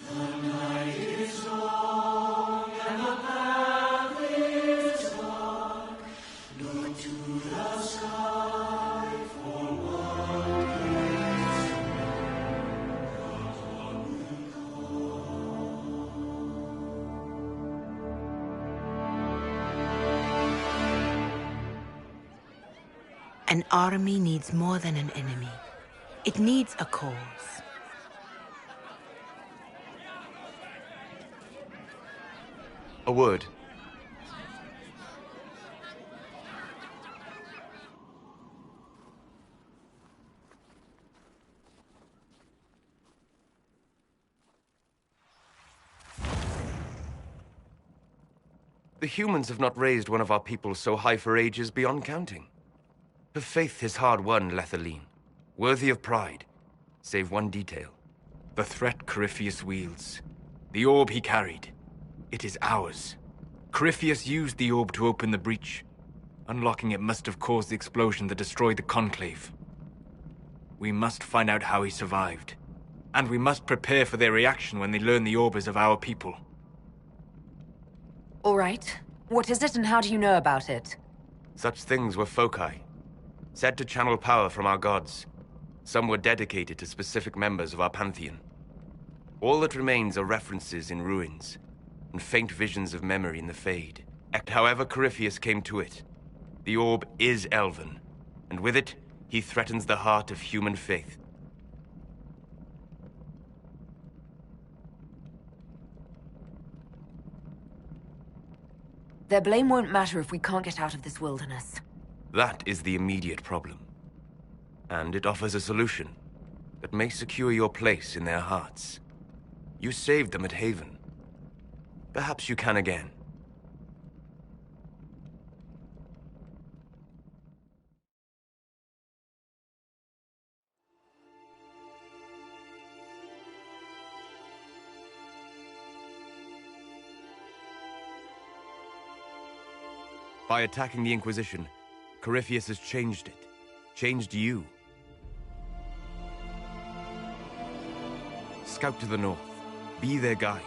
The night is long and the path is dark. Look to the sky, for one day soon the dawn will come. An army needs more than an enemy. It needs a cause. A word. The humans have not raised one of our people so high for ages beyond counting. Her faith is hard-won, Lavellan, worthy of pride, save one detail. The threat Corypheus wields. The orb he carried. It is ours. Corypheus used the orb to open the breach. Unlocking it must have caused the explosion that destroyed the Conclave. We must find out how he survived. And we must prepare for their reaction when they learn the orb is of our people. All right. What is it and how do you know about it? Such things were foci, said to channel power from our gods. Some were dedicated to specific members of our pantheon. All that remains are references in ruins, and faint visions of memory in the Fade. However Corypheus came to it, the orb is elven, and with it, he threatens the heart of human faith. Their blame won't matter if we can't get out of this wilderness. That is the immediate problem. And it offers a solution that may secure your place in their hearts. You saved them at Haven. Perhaps you can again. By attacking the Inquisition, Corypheus has changed it. Changed you. Scout to the north. Be their guide.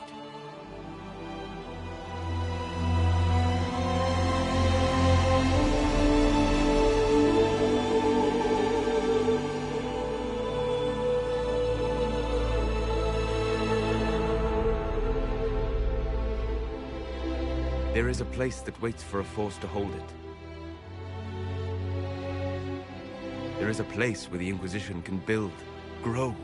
There is a place that waits for a force to hold it. There is a place where the Inquisition can build, grow.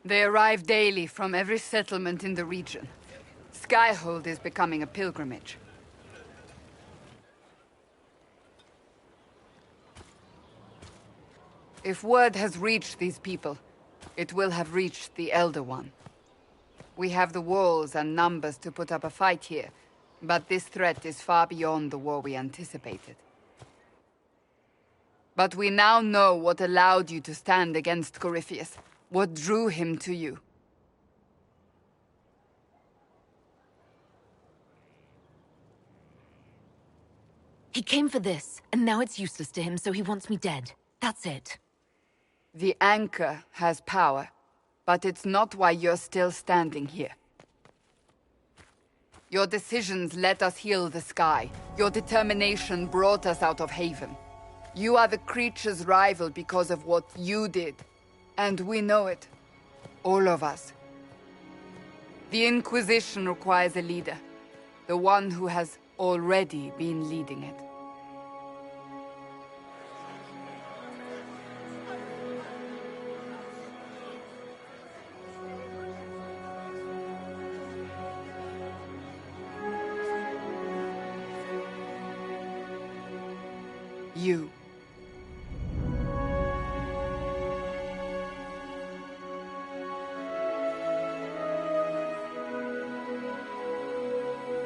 They arrive daily from every settlement in the region. Skyhold is becoming a pilgrimage. If word has reached these people, it will have reached the Elder One. We have the walls and numbers to put up a fight here, but this threat is far beyond the war we anticipated. But we now know what allowed you to stand against Corypheus. What drew him to you? He came for this, and now it's useless to him, so he wants me dead. That's it. The anchor has power, but it's not why you're still standing here. Your decisions let us heal the sky. Your determination brought us out of Haven. You are the creature's rival because of what you did. And we know it. All of us. The Inquisition requires a leader. The one who has already been leading it. You.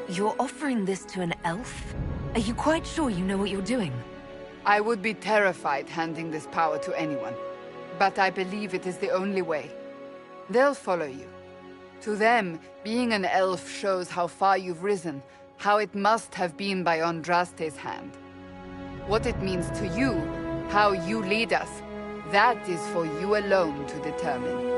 You're offering this to an elf? Are you quite sure you know what you're doing? I would be terrified handing this power to anyone, but I believe it is the only way. They'll follow you. To them, being an elf shows how far you've risen, how it must have been by Andraste's hand. What it means to you, how you lead us, that is for you alone to determine.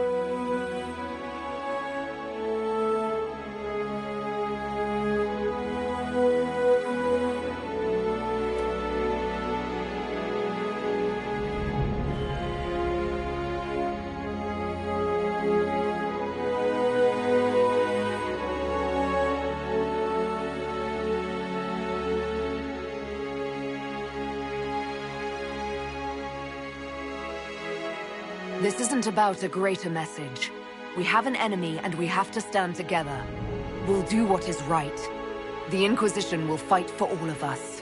This isn't about a greater message. We have an enemy and we have to stand together. We'll do what is right. The Inquisition will fight for all of us.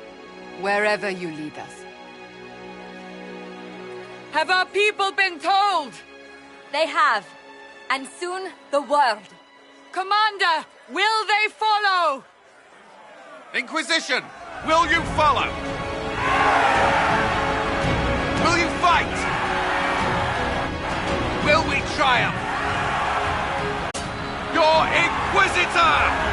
Wherever you lead us. Have our people been told? They have. And soon, the world. Commander, will they follow? Inquisition, will you follow? Will you fight? Will we triumph? Your Inquisitor!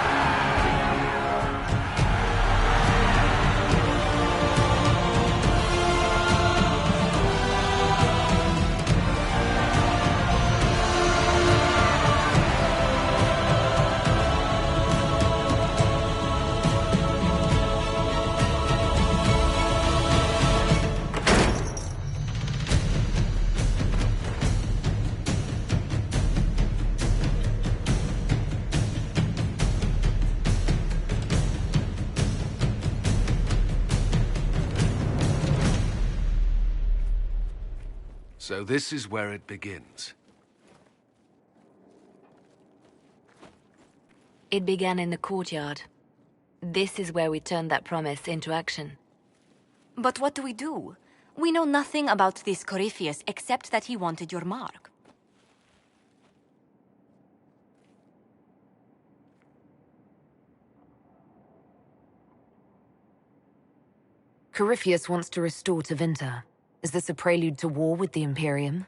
So this is where it begins. It began in the courtyard. This is where we turned that promise into action. But what do we do? We know nothing about this Corypheus except that he wanted your mark. Corypheus wants to restore Tevinter. Is this a prelude to war with the Imperium?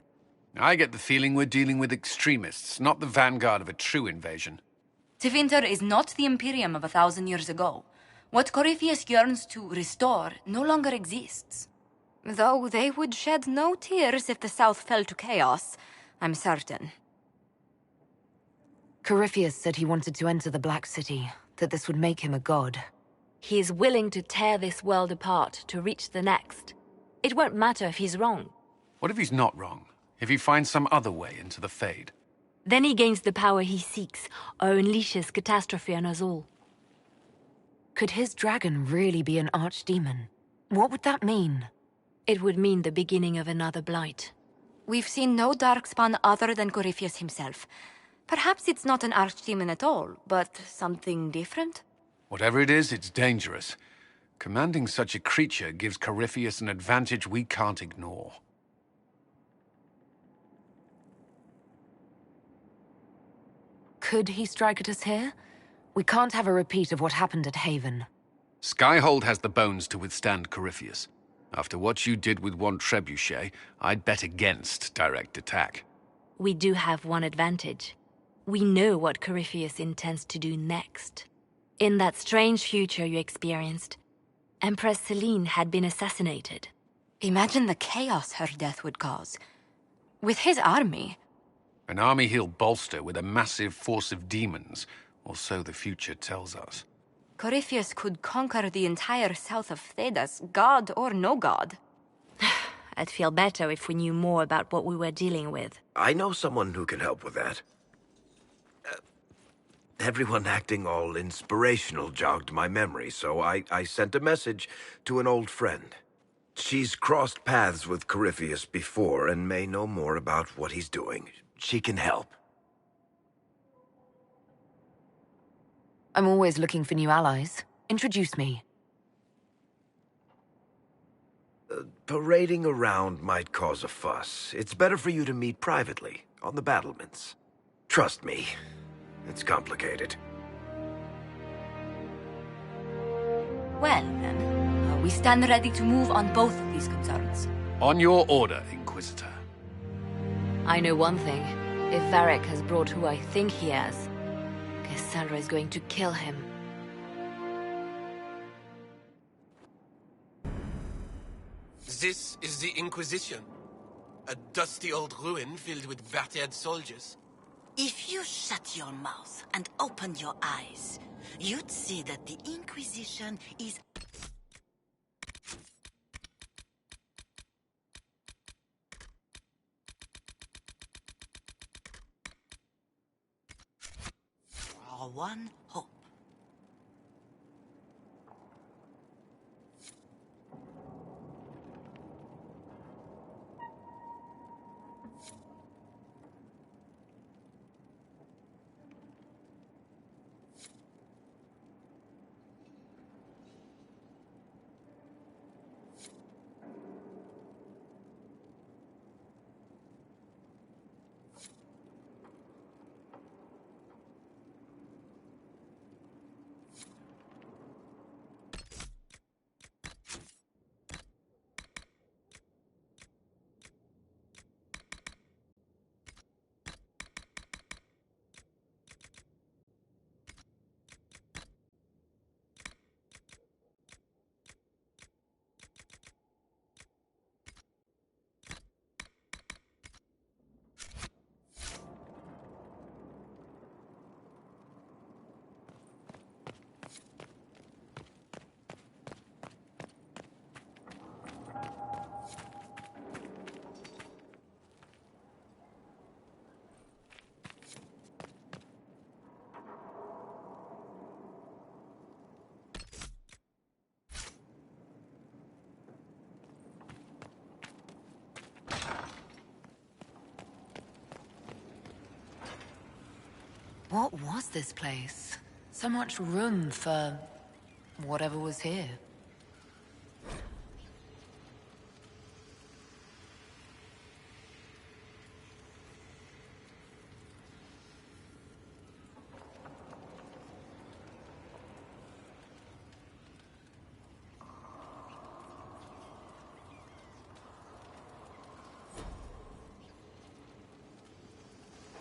I get the feeling we're dealing with extremists, not the vanguard of a true invasion. Tevinter is not the Imperium of 1,000 years ago. What Corypheus yearns to restore no longer exists. Though they would shed no tears if the South fell to chaos, I'm certain. Corypheus said he wanted to enter the Black City, that this would make him a god. He is willing to tear this world apart to reach the next. It won't matter if he's wrong. What if he's not wrong? If he finds some other way into the Fade? Then he gains the power he seeks, or unleashes catastrophe on us all. Could his dragon really be an archdemon? What would that mean? It would mean the beginning of another blight. We've seen no darkspawn other than Corypheus himself. Perhaps it's not an archdemon at all, but something different? Whatever it is, it's dangerous. Commanding such a creature gives Corypheus an advantage we can't ignore. Could he strike at us here? We can't have a repeat of what happened at Haven. Skyhold has the bones to withstand Corypheus. After what you did with one trebuchet, I'd bet against direct attack. We do have one advantage. We know what Corypheus intends to do next. In that strange future you experienced, Empress Selene had been assassinated. Imagine the chaos her death would cause. With his army. An army he'll bolster with a massive force of demons, or so the future tells us. Corypheus could conquer the entire south of Thedas, god or no god. I'd feel better if we knew more about what we were dealing with. I know someone who can help with that. Everyone acting all inspirational jogged my memory, so I sent a message to an old friend. She's crossed paths with Corypheus before and may know more about what he's doing. She can help. I'm always looking for new allies. Introduce me. Parading around might cause a fuss. It's better for you to meet privately, on the battlements. Trust me, it's complicated. Well, then, we stand ready to move on both of these concerns. On your order, Inquisitor. I know one thing. If Varric has brought who I think he has, Cassandra is going to kill him. This is the Inquisition. A dusty old ruin filled with battered soldiers. If you shut your mouth and opened your eyes, you'd see that the Inquisition is... our one hope. What was this place? So much room for whatever was here.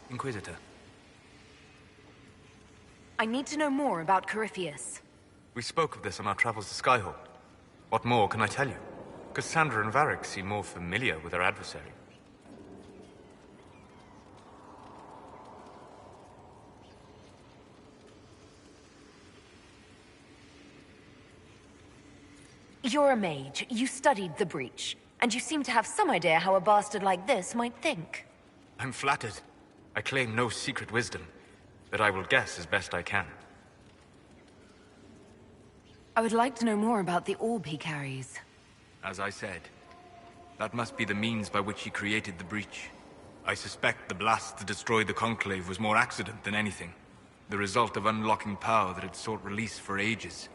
Inquisitor. I need to know more about Corypheus. We spoke of this on our travels to Skyhold. What more can I tell you? Cassandra and Varric seem more familiar with their adversary. You're a mage. You studied the Breach. And you seem to have some idea how a bastard like this might think. I'm flattered. I claim no secret wisdom, but I will guess as best I can. I would like to know more about the orb he carries. As I said, that must be the means by which he created the Breach. I suspect the blast to destroy the Conclave was more accident than anything. The result of unlocking power that had sought release for ages.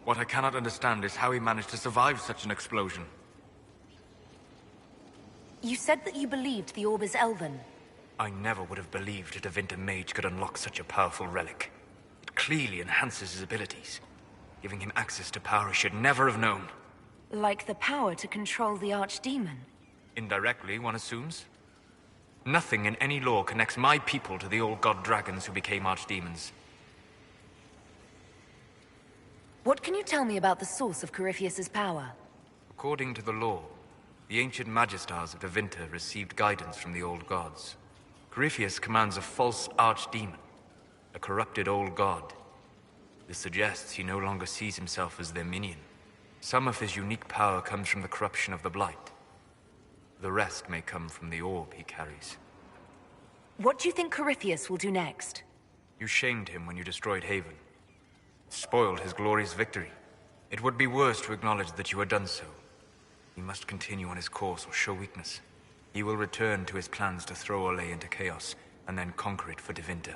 What I cannot understand is how he managed to survive such an explosion. You said that you believed the orb is elven. I never would have believed a Devinter mage could unlock such a powerful relic. It clearly enhances his abilities, giving him access to power he should never have known. Like the power to control the Archdemon. Indirectly, one assumes. Nothing in any law connects my people to the old god dragons who became archdemons. What can you tell me about the source of Corypheus's power? According to the law, the ancient Magistars of Devinter received guidance from the old gods. Corypheus commands a false archdemon, a corrupted old god. This suggests he no longer sees himself as their minion. Some of his unique power comes from the corruption of the Blight. The rest may come from the orb he carries. What do you think Corypheus will do next? You shamed him when you destroyed Haven. Spoiled his glorious victory. It would be worse to acknowledge that you had done so. He must continue on his course or show weakness. He will return to his plans to throw Olay into chaos, and then conquer it for Devinter.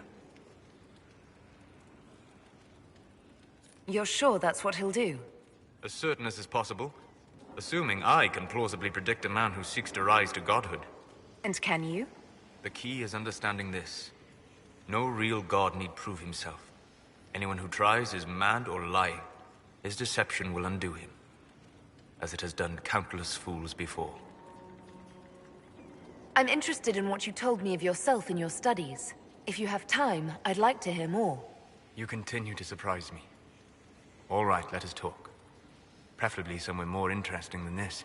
You're sure that's what he'll do? As certain as is possible. Assuming I can plausibly predict a man who seeks to rise to godhood. And can you? The key is understanding this. No real god need prove himself. Anyone who tries is mad or lying. His deception will undo him, as it has done countless fools before. I'm interested in what you told me of yourself in your studies. If you have time, I'd like to hear more. You continue to surprise me. All right, let us talk. Preferably somewhere more interesting than this.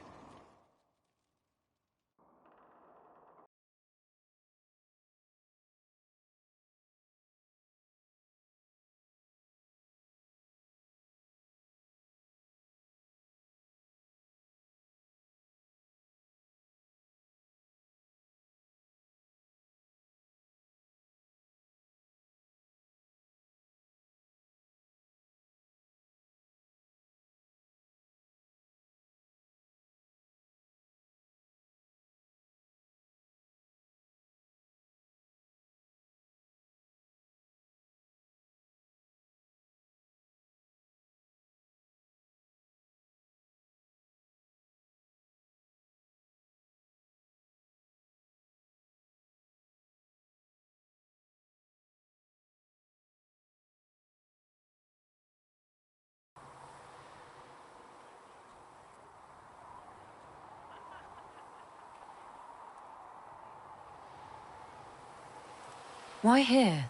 Why here?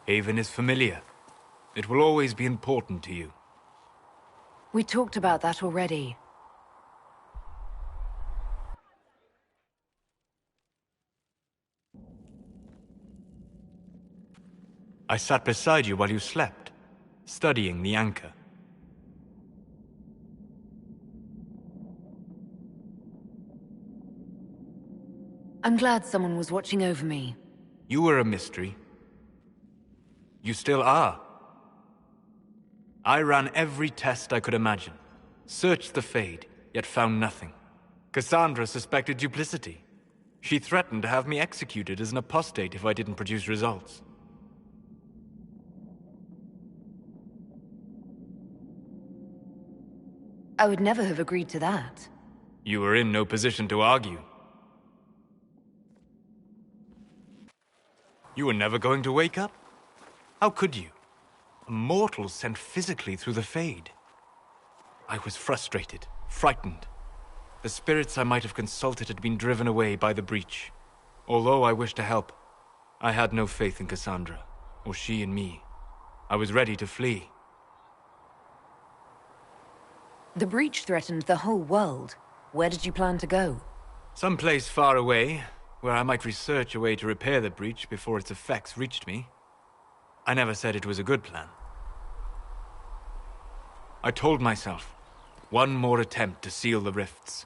Haven is familiar. It will always be important to you. We talked about that already. I sat beside you while you slept, studying the anchor. I'm glad someone was watching over me. You were a mystery. You still are. I ran every test I could imagine. Searched the Fade, yet found nothing. Cassandra suspected duplicity. She threatened to have me executed as an apostate if I didn't produce results. I would never have agreed to that. You were in no position to argue. You were never going to wake up? How could you? A mortal sent physically through the Fade. I was frustrated, frightened. The spirits I might have consulted had been driven away by the breach. Although I wished to help, I had no faith in Cassandra, or she in me. I was ready to flee. The breach threatened the whole world. Where did you plan to go? Someplace far away, where I might research a way to repair the breach before its effects reached me. I never said it was a good plan. I told myself, one more attempt to seal the rifts.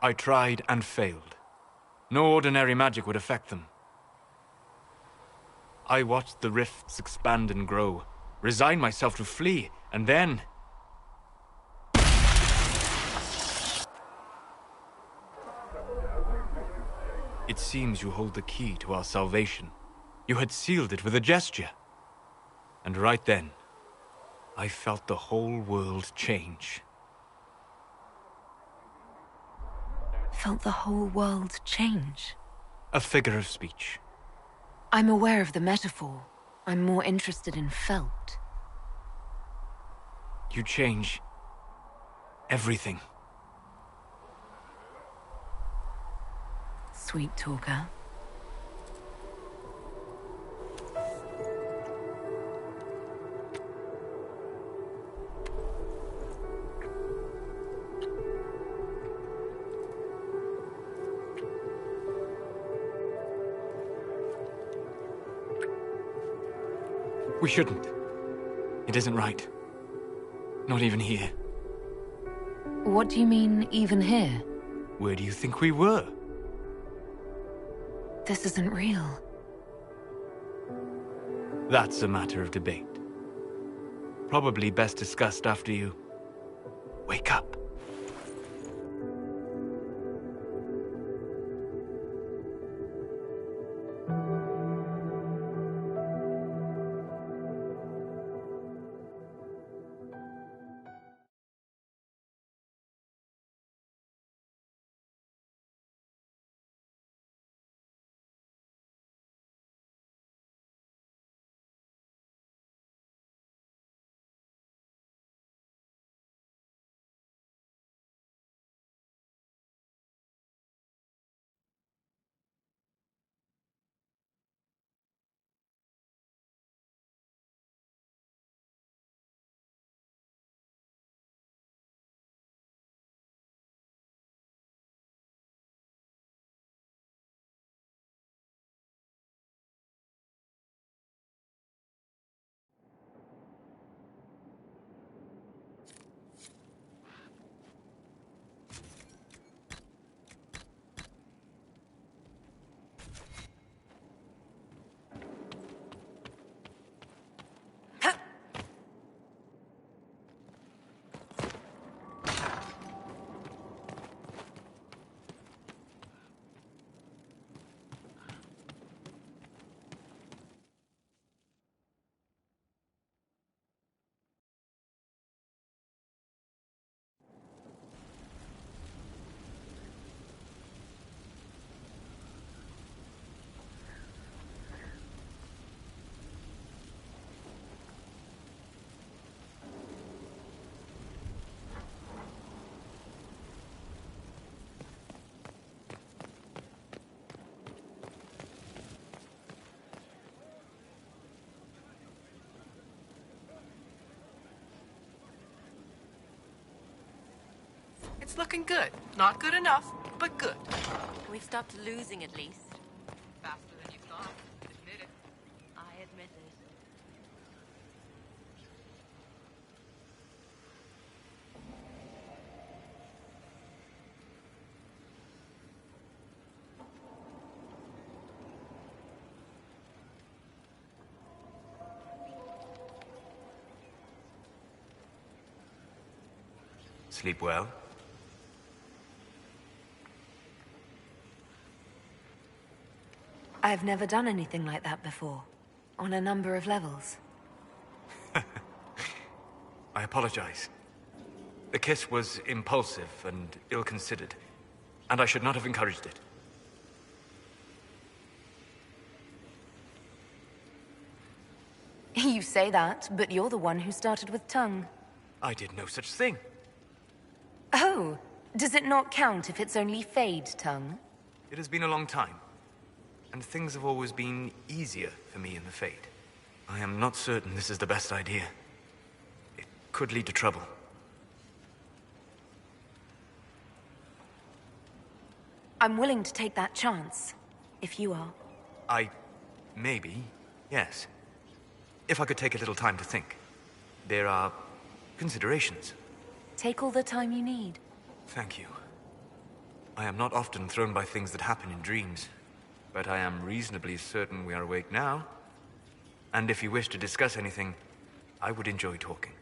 I tried and failed. No ordinary magic would affect them. I watched the rifts expand and grow, resigned myself to flee, and then... It seems you hold the key to our salvation. You had sealed it with a gesture. And right then, I felt the whole world change. Felt the whole world change? A figure of speech. I'm aware of the metaphor. I'm more interested in felt. You change everything. Sweet talker. We shouldn't. It isn't right. Not even here. What do you mean, even here? Where do you think we were? This isn't real. That's a matter of debate. Probably best discussed after you wake up. It's looking good. Not good enough, but good. We've stopped losing at least. Faster than you thought. Admit it. I admit it. Sleep well? I've never done anything like that before. On a number of levels. I apologize. The kiss was impulsive and ill-considered, and I should not have encouraged it. You say that, but you're the one who started with tongue. I did no such thing. Oh, does it not count if it's only Fade tongue? It has been a long time, and things have always been easier for me in the Fade. I am not certain this is the best idea. It could lead to trouble. I'm willing to take that chance, if you are. Maybe, yes. If I could take a little time to think. There are considerations. Take all the time you need. Thank you. I am not often thrown by things that happen in dreams, but I am reasonably certain we are awake now. And if you wish to discuss anything, I would enjoy talking.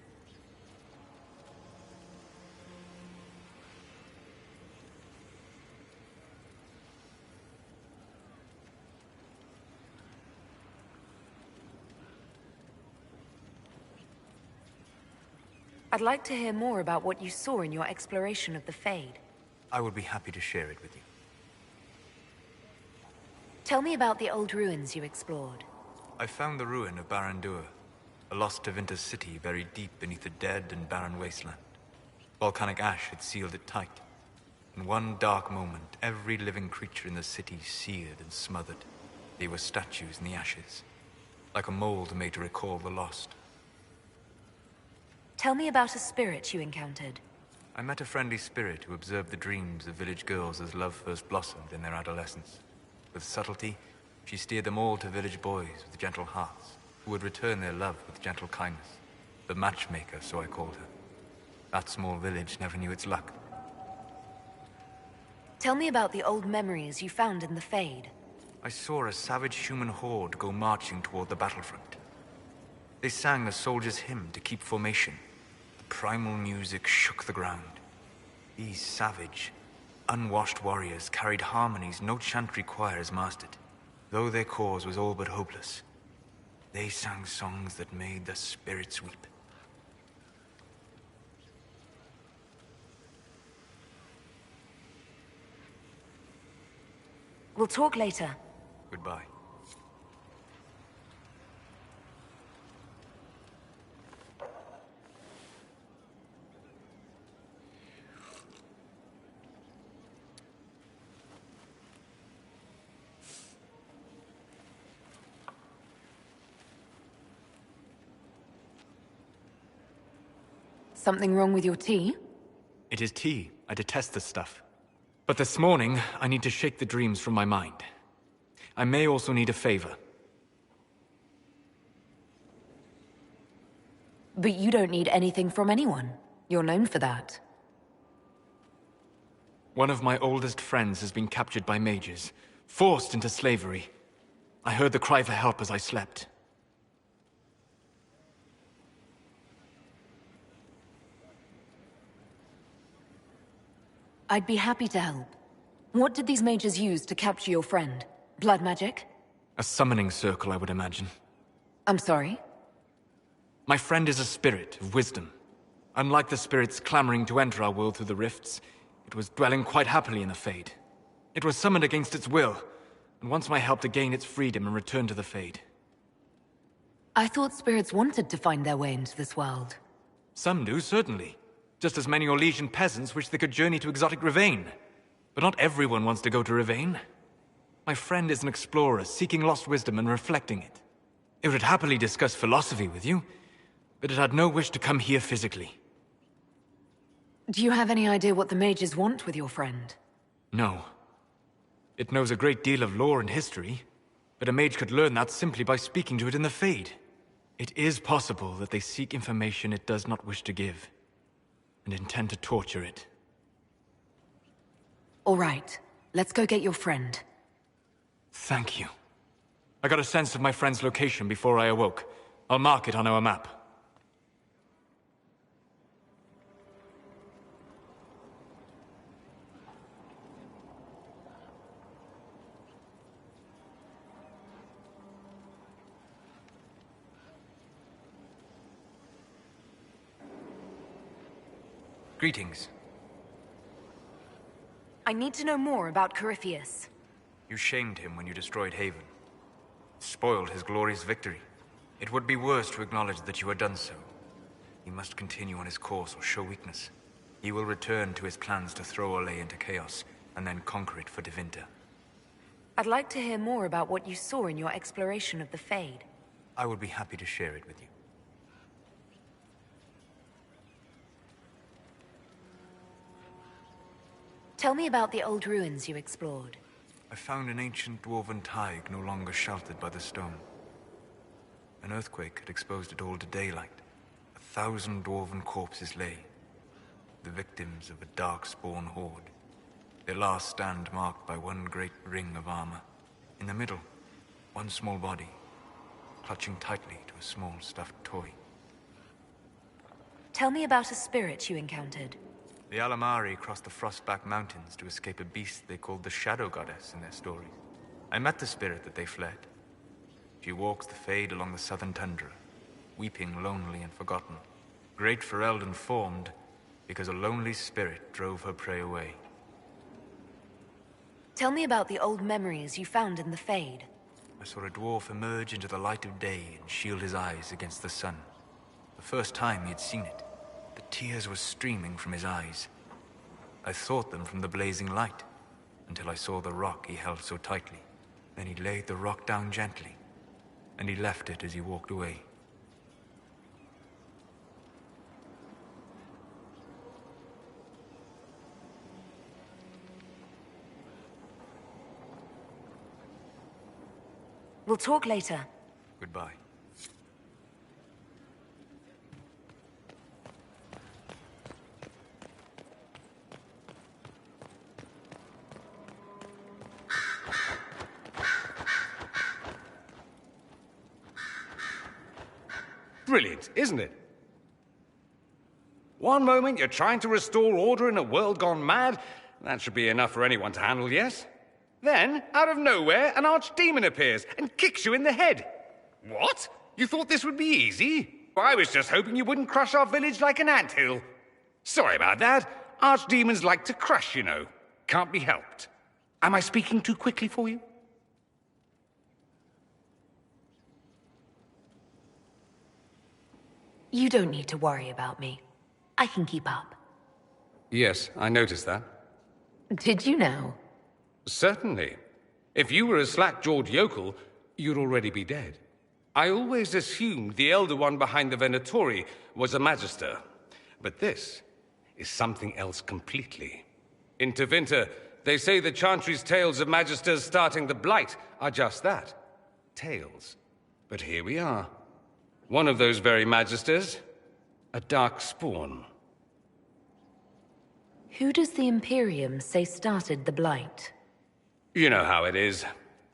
I'd like to hear more about what you saw in your exploration of the Fade. I would be happy to share it with you. Tell me about the old ruins you explored. I found the ruin of Barandur, a lost Tevinter city buried deep beneath a dead and barren wasteland. Volcanic ash had sealed it tight. In one dark moment, every living creature in the city seared and smothered. They were statues in the ashes, like a mold made to recall the lost. Tell me about a spirit you encountered. I met a friendly spirit who observed the dreams of village girls as love first blossomed in their adolescence. With subtlety, she steered them all to village boys with gentle hearts, who would return their love with gentle kindness. The matchmaker, so I called her. That small village never knew its luck. Tell me about the old memories you found in the Fade. I saw a savage human horde go marching toward the battlefront. They sang a soldier's hymn to keep formation. The primal music shook the ground. These savage, unwashed warriors carried harmonies no chantry choirs mastered. Though their cause was all but hopeless, they sang songs that made the spirits weep. We'll talk later. Goodbye. Something wrong with your tea? It is tea. I detest this stuff. But this morning, I need to shake the dreams from my mind. I may also need a favor. But you don't need anything from anyone. You're known for that. One of my oldest friends has been captured by mages, forced into slavery. I heard the cry for help as I slept. I'd be happy to help. What did these mages use to capture your friend? Blood magic? A summoning circle, I would imagine. I'm sorry? My friend is a spirit of wisdom. Unlike the spirits clamoring to enter our world through the rifts, it was dwelling quite happily in the Fade. It was summoned against its will, and wants my help to gain its freedom and return to the Fade. I thought spirits wanted to find their way into this world. Some do, certainly. Just as many Orlesian peasants wish they could journey to exotic Rivain. But not everyone wants to go to Rivain. My friend is an explorer, seeking lost wisdom and reflecting it. It would happily discuss philosophy with you, but it had no wish to come here physically. Do you have any idea what the mages want with your friend? No. It knows a great deal of lore and history, but a mage could learn that simply by speaking to it in the Fade. It is possible that they seek information it does not wish to give, and intend to torture it. All right, let's go get your friend. Thank you. I got a sense of my friend's location before I awoke. I'll mark it on our map. Greetings. I need to know more about Corypheus. You shamed him when you destroyed Haven. Spoiled his glorious victory. It would be worse to acknowledge that you had done so. He must continue on his course or show weakness. He will return to his plans to throw Olay into chaos, and then conquer it for Devinter. I'd like to hear more about what you saw in your exploration of the Fade. I would be happy to share it with you. Tell me about the old ruins you explored. I found an ancient dwarven thaig no longer sheltered by the stone. An earthquake had exposed it all to daylight. 1,000 dwarven corpses lay, the victims of a dark-spawn horde. Their last stand marked by one great ring of armor. In the middle, one small body, clutching tightly to a small stuffed toy. Tell me about a spirit you encountered. The Alamari crossed the Frostback Mountains to escape a beast they called the Shadow Goddess in their stories. I met the spirit that they fled. She walks the Fade along the southern tundra, weeping lonely and forgotten. Great Ferelden formed because a lonely spirit drove her prey away. Tell me about the old memories you found in the Fade. I saw a dwarf emerge into the light of day and shield his eyes against the sun. The first time he had seen it, the tears were streaming from his eyes. I thought them from the blazing light, until I saw the rock he held so tightly. Then he laid the rock down gently, and he left it as he walked away. We'll talk later. Goodbye. Brilliant, isn't it? One moment you're trying to restore order in a world gone mad. That should be enough for anyone to handle, yes? Then, out of nowhere, an archdemon appears and kicks you in the head. What? You thought this would be easy? I was just hoping you wouldn't crush our village like an anthill. Sorry about that. Archdemons like to crush, you know. Can't be helped. Am I speaking too quickly for you? You don't need to worry about me. I can keep up. Yes, I noticed that. Did you know? Certainly. If you were a slack-jawed yokel, you'd already be dead. I always assumed the Elder One behind the Venatori was a Magister. But this is something else completely. In Tevinter, they say the Chantry's tales of Magisters starting the Blight are just that. Tales. But here we are. One of those very Magisters. A dark spawn. Who does the Imperium say started the Blight? You know how it is.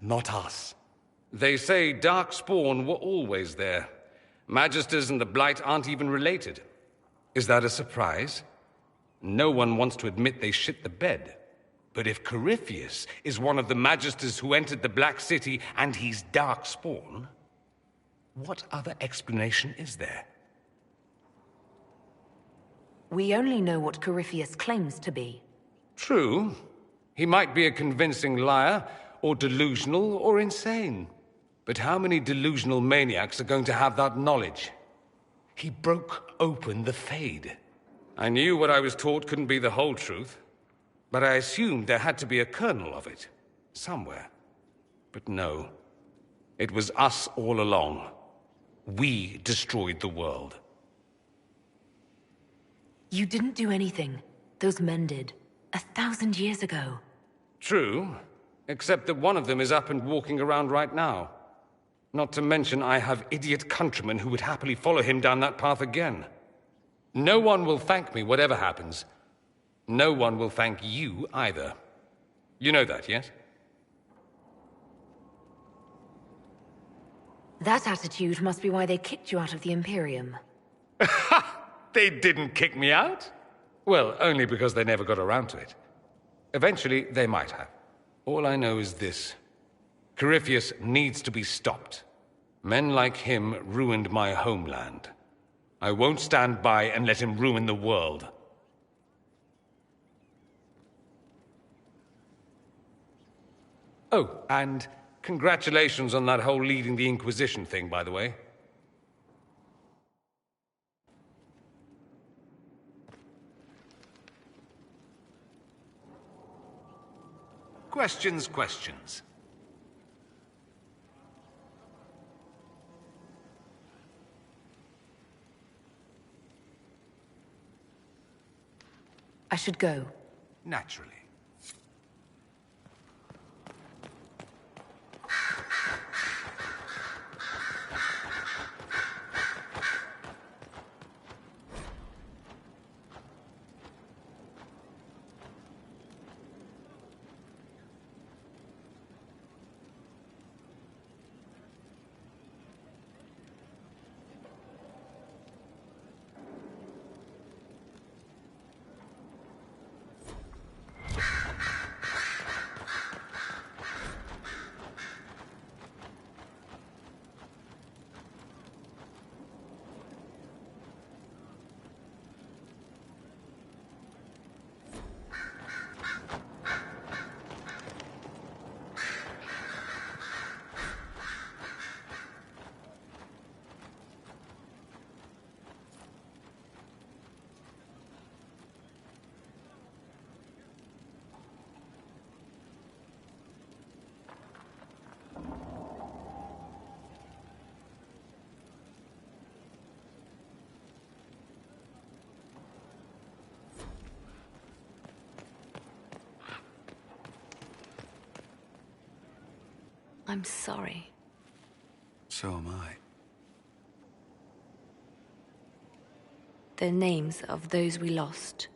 Not us. They say Darkspawn were always there. Magisters and the Blight aren't even related. Is that a surprise? No one wants to admit they shit the bed. But if Corypheus is one of the Magisters who entered the Black City and he's Darkspawn, what other explanation is there? We only know what Corypheus claims to be. True. He might be a convincing liar, or delusional, or insane. But how many delusional maniacs are going to have that knowledge? He broke open the Fade. I knew what I was taught couldn't be the whole truth, but I assumed there had to be a kernel of it, somewhere. But no. It was us all along. We destroyed the world. You didn't do anything. Those men did. 1,000 years ago. True, except that one of them is up and walking around right now. Not to mention I have idiot countrymen who would happily follow him down that path again. No one will thank me whatever happens. No one will thank you either. You know that, yes? That attitude must be why they kicked you out of the Imperium. They didn't kick me out? Well, only because they never got around to it. Eventually, they might have. All I know is this. Corypheus needs to be stopped. Men like him ruined my homeland. I won't stand by and let him ruin the world. Oh, and congratulations on that whole leading the Inquisition thing, by the way. Questions. I should go. Naturally. I'm sorry. So am I. The names of those we lost.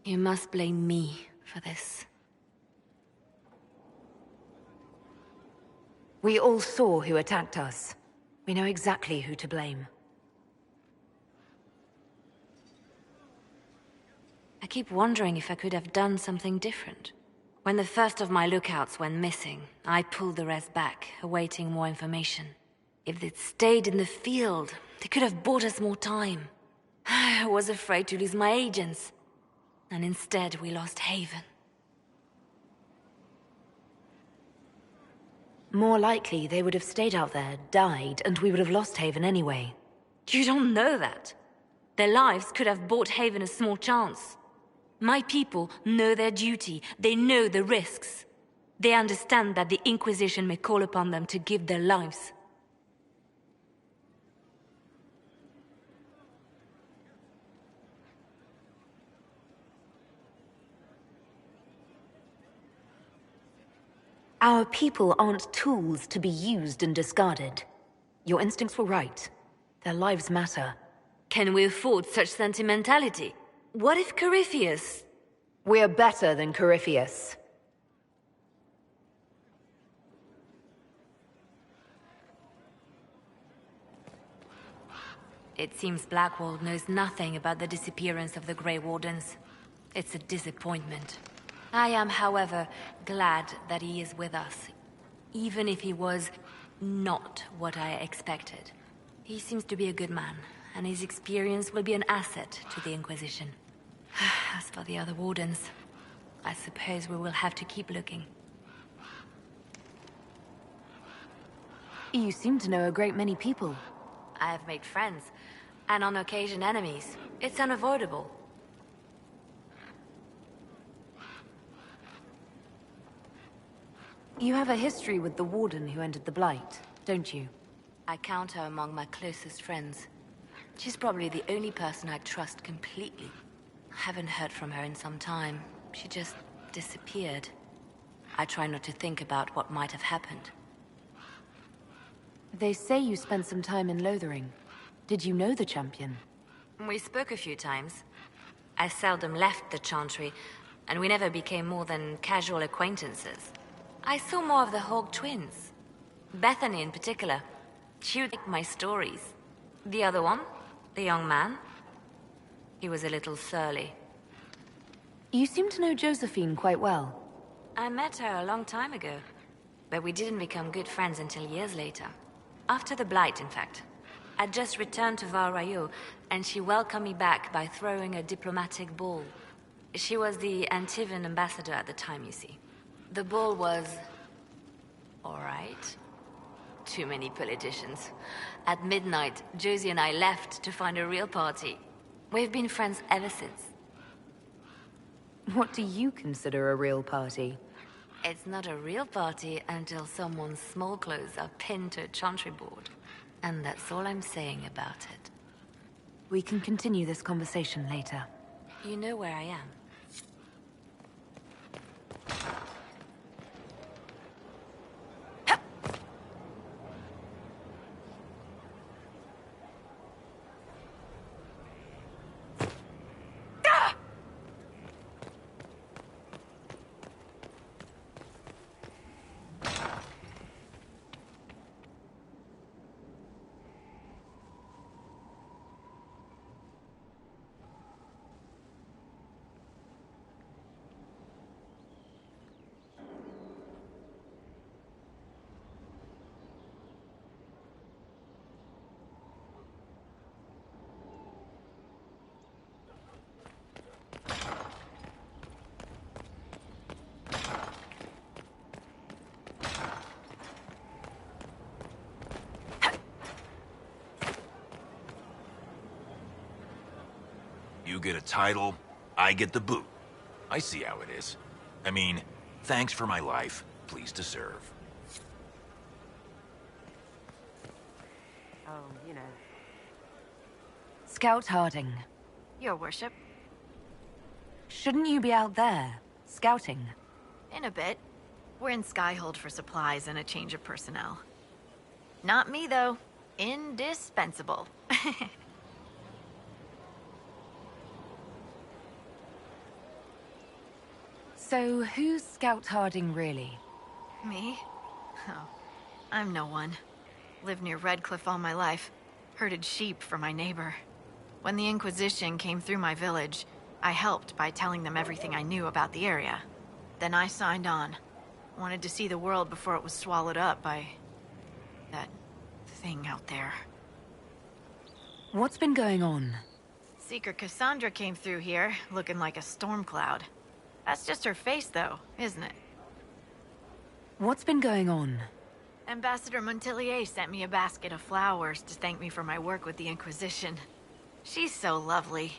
You must blame me for this. We all saw who attacked us. We know exactly who to blame. I keep wondering if I could have done something different. When the first of my lookouts went missing, I pulled the rest back, awaiting more information. If they'd stayed in the field, they could have bought us more time. I was afraid to lose my agents. And instead, we lost Haven. More likely, they would have stayed out there, died, and we would have lost Haven anyway. You don't know that. Their lives could have bought Haven a small chance. My people know their duty. They know the risks. They understand that the Inquisition may call upon them to give their lives. Our people aren't tools to be used and discarded. Your instincts were right. Their lives matter. Can we afford such sentimentality? What if Corypheus... We're better than Corypheus. It seems Blackwall knows nothing about the disappearance of the Grey Wardens. It's a disappointment. I am, however, glad that he is with us, even if he was not what I expected. He seems to be a good man, and his experience will be an asset to the Inquisition. As for the other Wardens, I suppose we will have to keep looking. You seem to know a great many people. I have made friends, and on occasion enemies. It's unavoidable. You have a history with the Warden who entered the Blight, don't you? I count her among my closest friends. She's probably the only person I trust completely. Haven't heard from her in some time. She just disappeared. I try not to think about what might have happened. They say you spent some time in Lothering. Did you know the champion? We spoke a few times. I seldom left the Chantry, and we never became more than casual acquaintances. I saw more of the Hog twins. Bethany in particular. She would like my stories. The other one, the young man, he was a little surly. You seem to know Josephine quite well. I met her a long time ago, but we didn't become good friends until years later. After the Blight, in fact. I'd just returned to Val Rayo, and she welcomed me back by throwing a diplomatic ball. She was the Antivan ambassador at the time, you see. The ball was... alright. Too many politicians. At midnight, Josie and I left to find a real party. We've been friends ever since. What do you consider a real party? It's not a real party until someone's small clothes are pinned to a chantry board. And that's all I'm saying about it. We can continue this conversation later. You know where I am. You get a title, I get the boot. I see how it is. I mean, thanks for my life, pleased to serve. Oh, you know. Scout Harding. Your worship. Shouldn't you be out there, scouting? In a bit. We're in Skyhold for supplies and a change of personnel. Not me, though. Indispensable. So, who's Scout Harding really? Me? Oh, I'm no one. Lived near Redcliffe all my life. Herded sheep for my neighbor. When the Inquisition came through my village, I helped by telling them everything I knew about the area. Then I signed on. Wanted to see the world before it was swallowed up by... that thing out there. What's been going on? Seeker Cassandra came through here, looking like a storm cloud. That's just her face, though, isn't it? What's been going on? Ambassador Montilier sent me a basket of flowers to thank me for my work with the Inquisition. She's so lovely.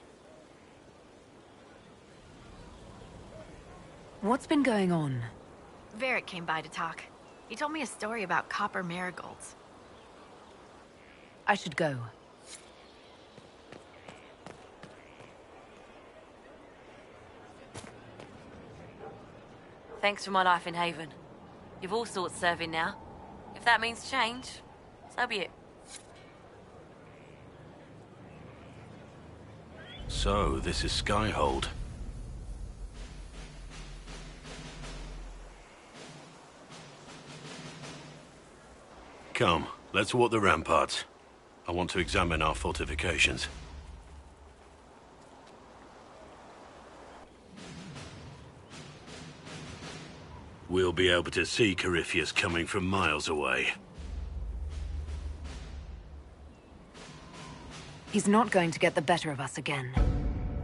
What's been going on? Varric came by to talk. He told me a story about copper marigolds. I should go. Thanks for my life in Haven. You've all sorts serving now. If that means change, so be it. So, this is Skyhold. Come, let's walk the ramparts. I want to examine our fortifications. We'll be able to see Corypheus coming from miles away. He's not going to get the better of us again.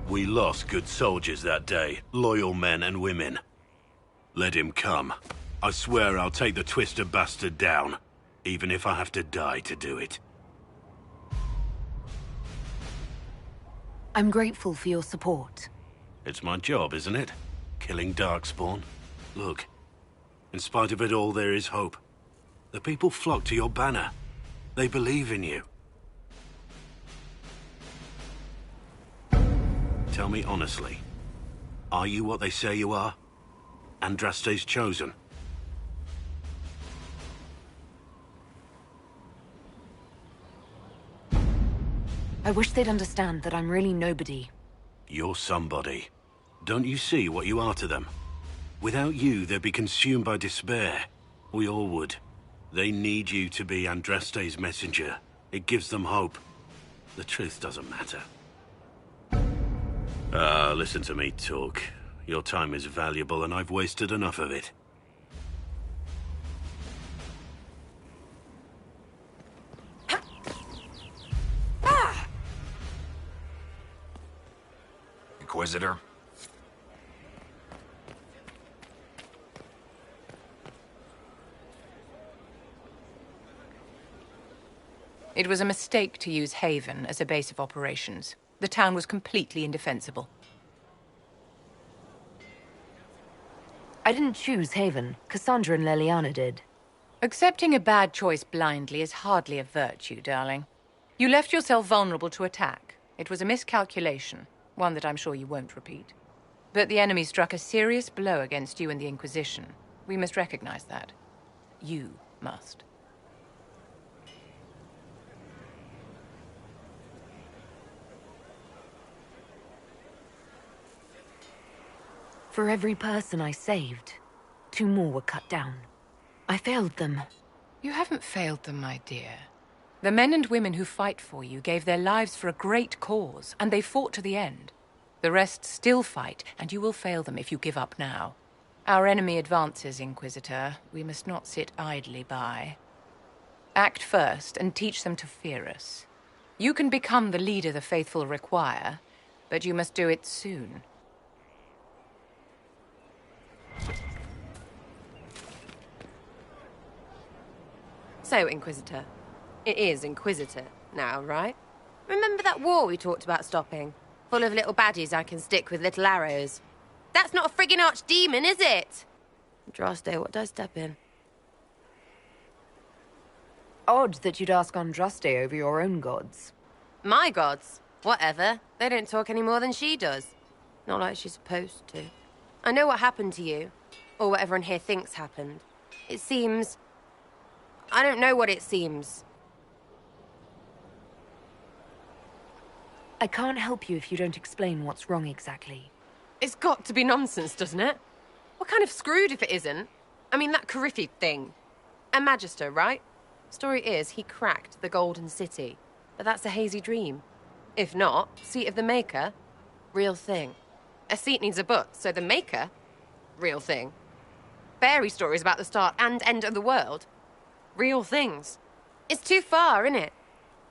We lost good soldiers that day, loyal men and women. Let him come. I swear I'll take the twister bastard down, even if I have to die to do it. I'm grateful for your support. It's my job, isn't it? Killing Darkspawn. Look, in spite of it all, there is hope. The people flock to your banner. They believe in you. Tell me honestly. Are you what they say you are? Andraste's chosen? I wish they'd understand that I'm really nobody. You're somebody. Don't you see what you are to them? Without you, they'd be consumed by despair. We all would. They need you to be Andraste's messenger. It gives them hope. The truth doesn't matter. Listen to me talk. Your time is valuable and I've wasted enough of it. Inquisitor? It was a mistake to use Haven as a base of operations. The town was completely indefensible. I didn't choose Haven. Cassandra and Leliana did. Accepting a bad choice blindly is hardly a virtue, darling. You left yourself vulnerable to attack. It was a miscalculation, one that I'm sure you won't repeat. But the enemy struck a serious blow against you and the Inquisition. We must recognize that. You must. For every person I saved, 2 more were cut down. I failed them. You haven't failed them, my dear. The men and women who fight for you gave their lives for a great cause, and they fought to the end. The rest still fight, and you will fail them if you give up now. Our enemy advances, Inquisitor. We must not sit idly by. Act first, and teach them to fear us. You can become the leader the faithful require, but you must do it soon. So, Inquisitor. It is Inquisitor now, right? Remember that war we talked about stopping? Full of little baddies I can stick with little arrows. That's not a friggin' archdemon, is it? Andraste, what did I step in? Odd that you'd ask Andraste over your own gods. My gods? Whatever. They don't talk any more than she does. Not like she's supposed to. I know what happened to you. Or what everyone here thinks happened. It seems... I don't know what it seems. I can't help you if you don't explain what's wrong exactly. It's got to be nonsense, doesn't it? We're kind of screwed if it isn't. I mean, that Corypheus thing. A magister, right? Story is, he cracked the Golden City. But that's a hazy dream. If not, seat of the Maker, real thing. A seat needs a book, so the Maker, real thing. Fairy stories about the start and end of the world, real things. It's too far, innit?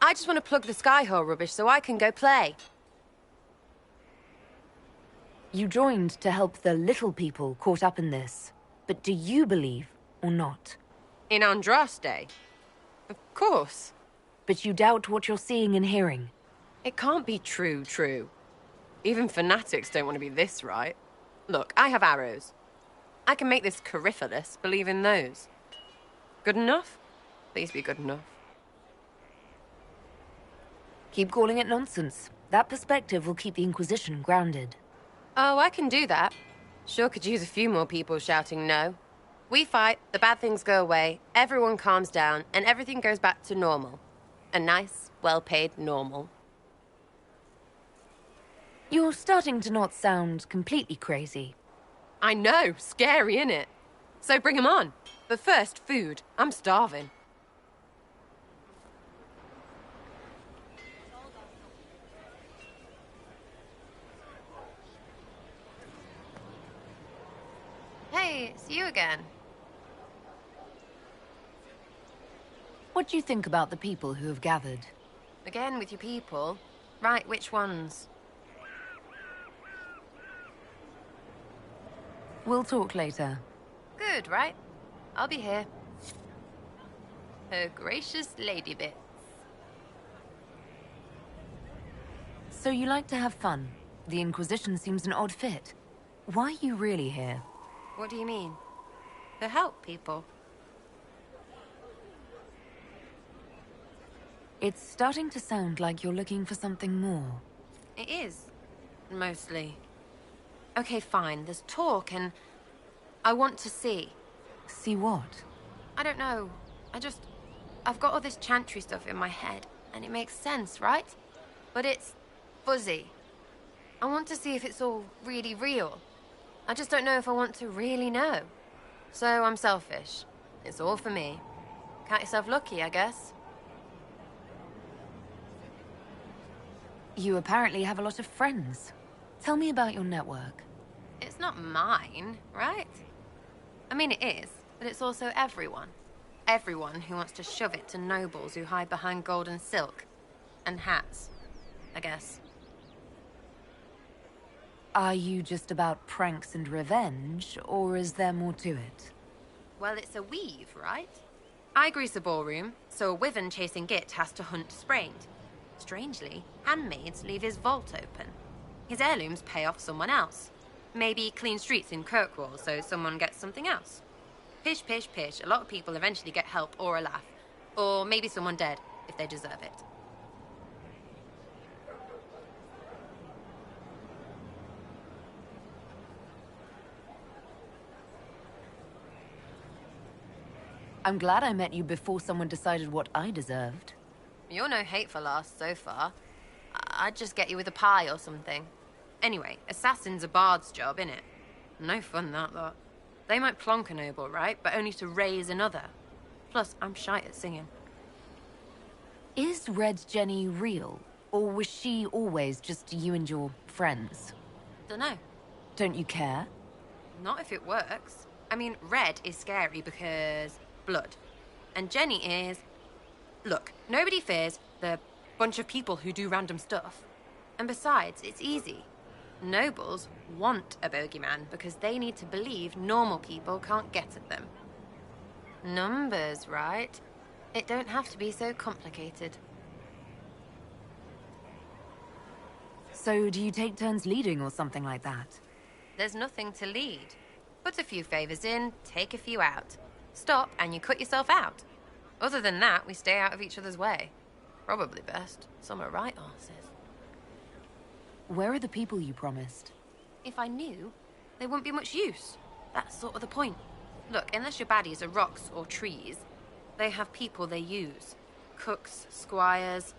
I just want to plug the Skyhold rubbish so I can go play. You joined to help the little people caught up in this. But do you believe or not? In Andraste? Of course. But you doubt what you're seeing and hearing. It can't be true. Even fanatics don't want to be this right. Look, I have arrows. I can make this Corypheus believe in those. Good enough? Please be good enough. Keep calling it nonsense. That perspective will keep the Inquisition grounded. Oh, I can do that. Sure could use a few more people shouting no. We fight, the bad things go away, everyone calms down, and everything goes back to normal. A nice, well-paid normal. You're starting to not sound completely crazy. I know, scary, innit? So bring 'em on. But first, food. I'm starving. Hey, it's you again. What do you think about the people who have gathered? Again with your people? Right, which ones? We'll talk later. Good, right? I'll be here. Her gracious lady bits. So you like to have fun. The Inquisition seems an odd fit. Why are you really here? What do you mean? To help people. It's starting to sound like you're looking for something more. It is. mostly. Okay, fine, there's talk and I want to see. See what? I don't know. I've got all this chantry stuff in my head, and it makes sense, right? But it's fuzzy. I want to see if it's all really real. I just don't know if I want to really know. So I'm selfish. It's all for me. Count yourself lucky, I guess. You apparently have a lot of friends. Tell me about your network. It's not mine, right? I mean, it is, but it's also everyone. Everyone who wants to shove it to nobles who hide behind gold and silk. And hats, I guess. Are you just about pranks and revenge, or is there more to it? Well, it's a weave, right? I grease a ballroom, so a wyvern chasing Git has to hunt sprained. Strangely, handmaids leave his vault open. His heirlooms pay off someone else. Maybe clean streets in Kirkwall so someone gets something else. Pish, pish, pish. A lot of people eventually get help or a laugh. Or maybe someone dead, if they deserve it. I'm glad I met you before someone decided what I deserved. You're no hateful ass so far. I'd just get you with a pie or something. Anyway, assassin's a bard's job, innit? No fun, that lot. They might plonk a noble, right? But only to raise another. Plus, I'm shite at singing. Is Red Jenny real? Or was she always just you and your friends? Dunno. Don't you care? Not if it works. I mean, Red is scary because blood. And Jenny is... Look, nobody fears the bunch of people who do random stuff. And besides, it's easy. Nobles want a bogeyman because they need to believe normal people can't get at them. Numbers, right? It don't have to be so complicated. So do you take turns leading or something like that? There's nothing to lead. Put a few favors in, take a few out. Stop and you cut yourself out. Other than that, we stay out of each other's way. Probably best. Some are right arses. Where are the people you promised? If I knew, they wouldn't be much use. That's sort of the point. Look, unless your baddies are rocks or trees, they have people they use. Cooks, squires,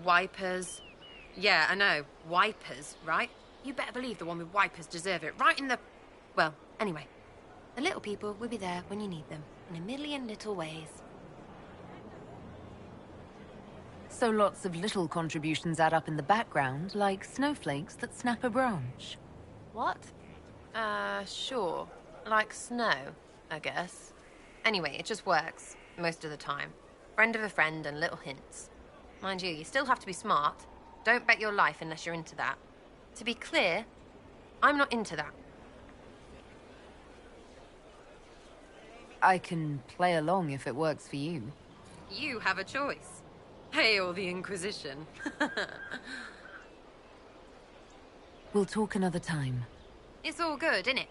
wipers. Yeah, I know, wipers, right? You better believe the one with wipers deserve it, right in the... Well, anyway. The little people will be there when you need them, in a million little ways. So lots of little contributions add up in the background, like snowflakes that snap a branch. What? Sure. Like snow, I guess. Anyway, it just works, most of the time. Friend of a friend and little hints. Mind you still have to be smart. Don't bet your life unless you're into that. To be clear, I'm not into that. I can play along if it works for you. You have a choice. Hail the Inquisition. We'll talk another time. It's all good, innit?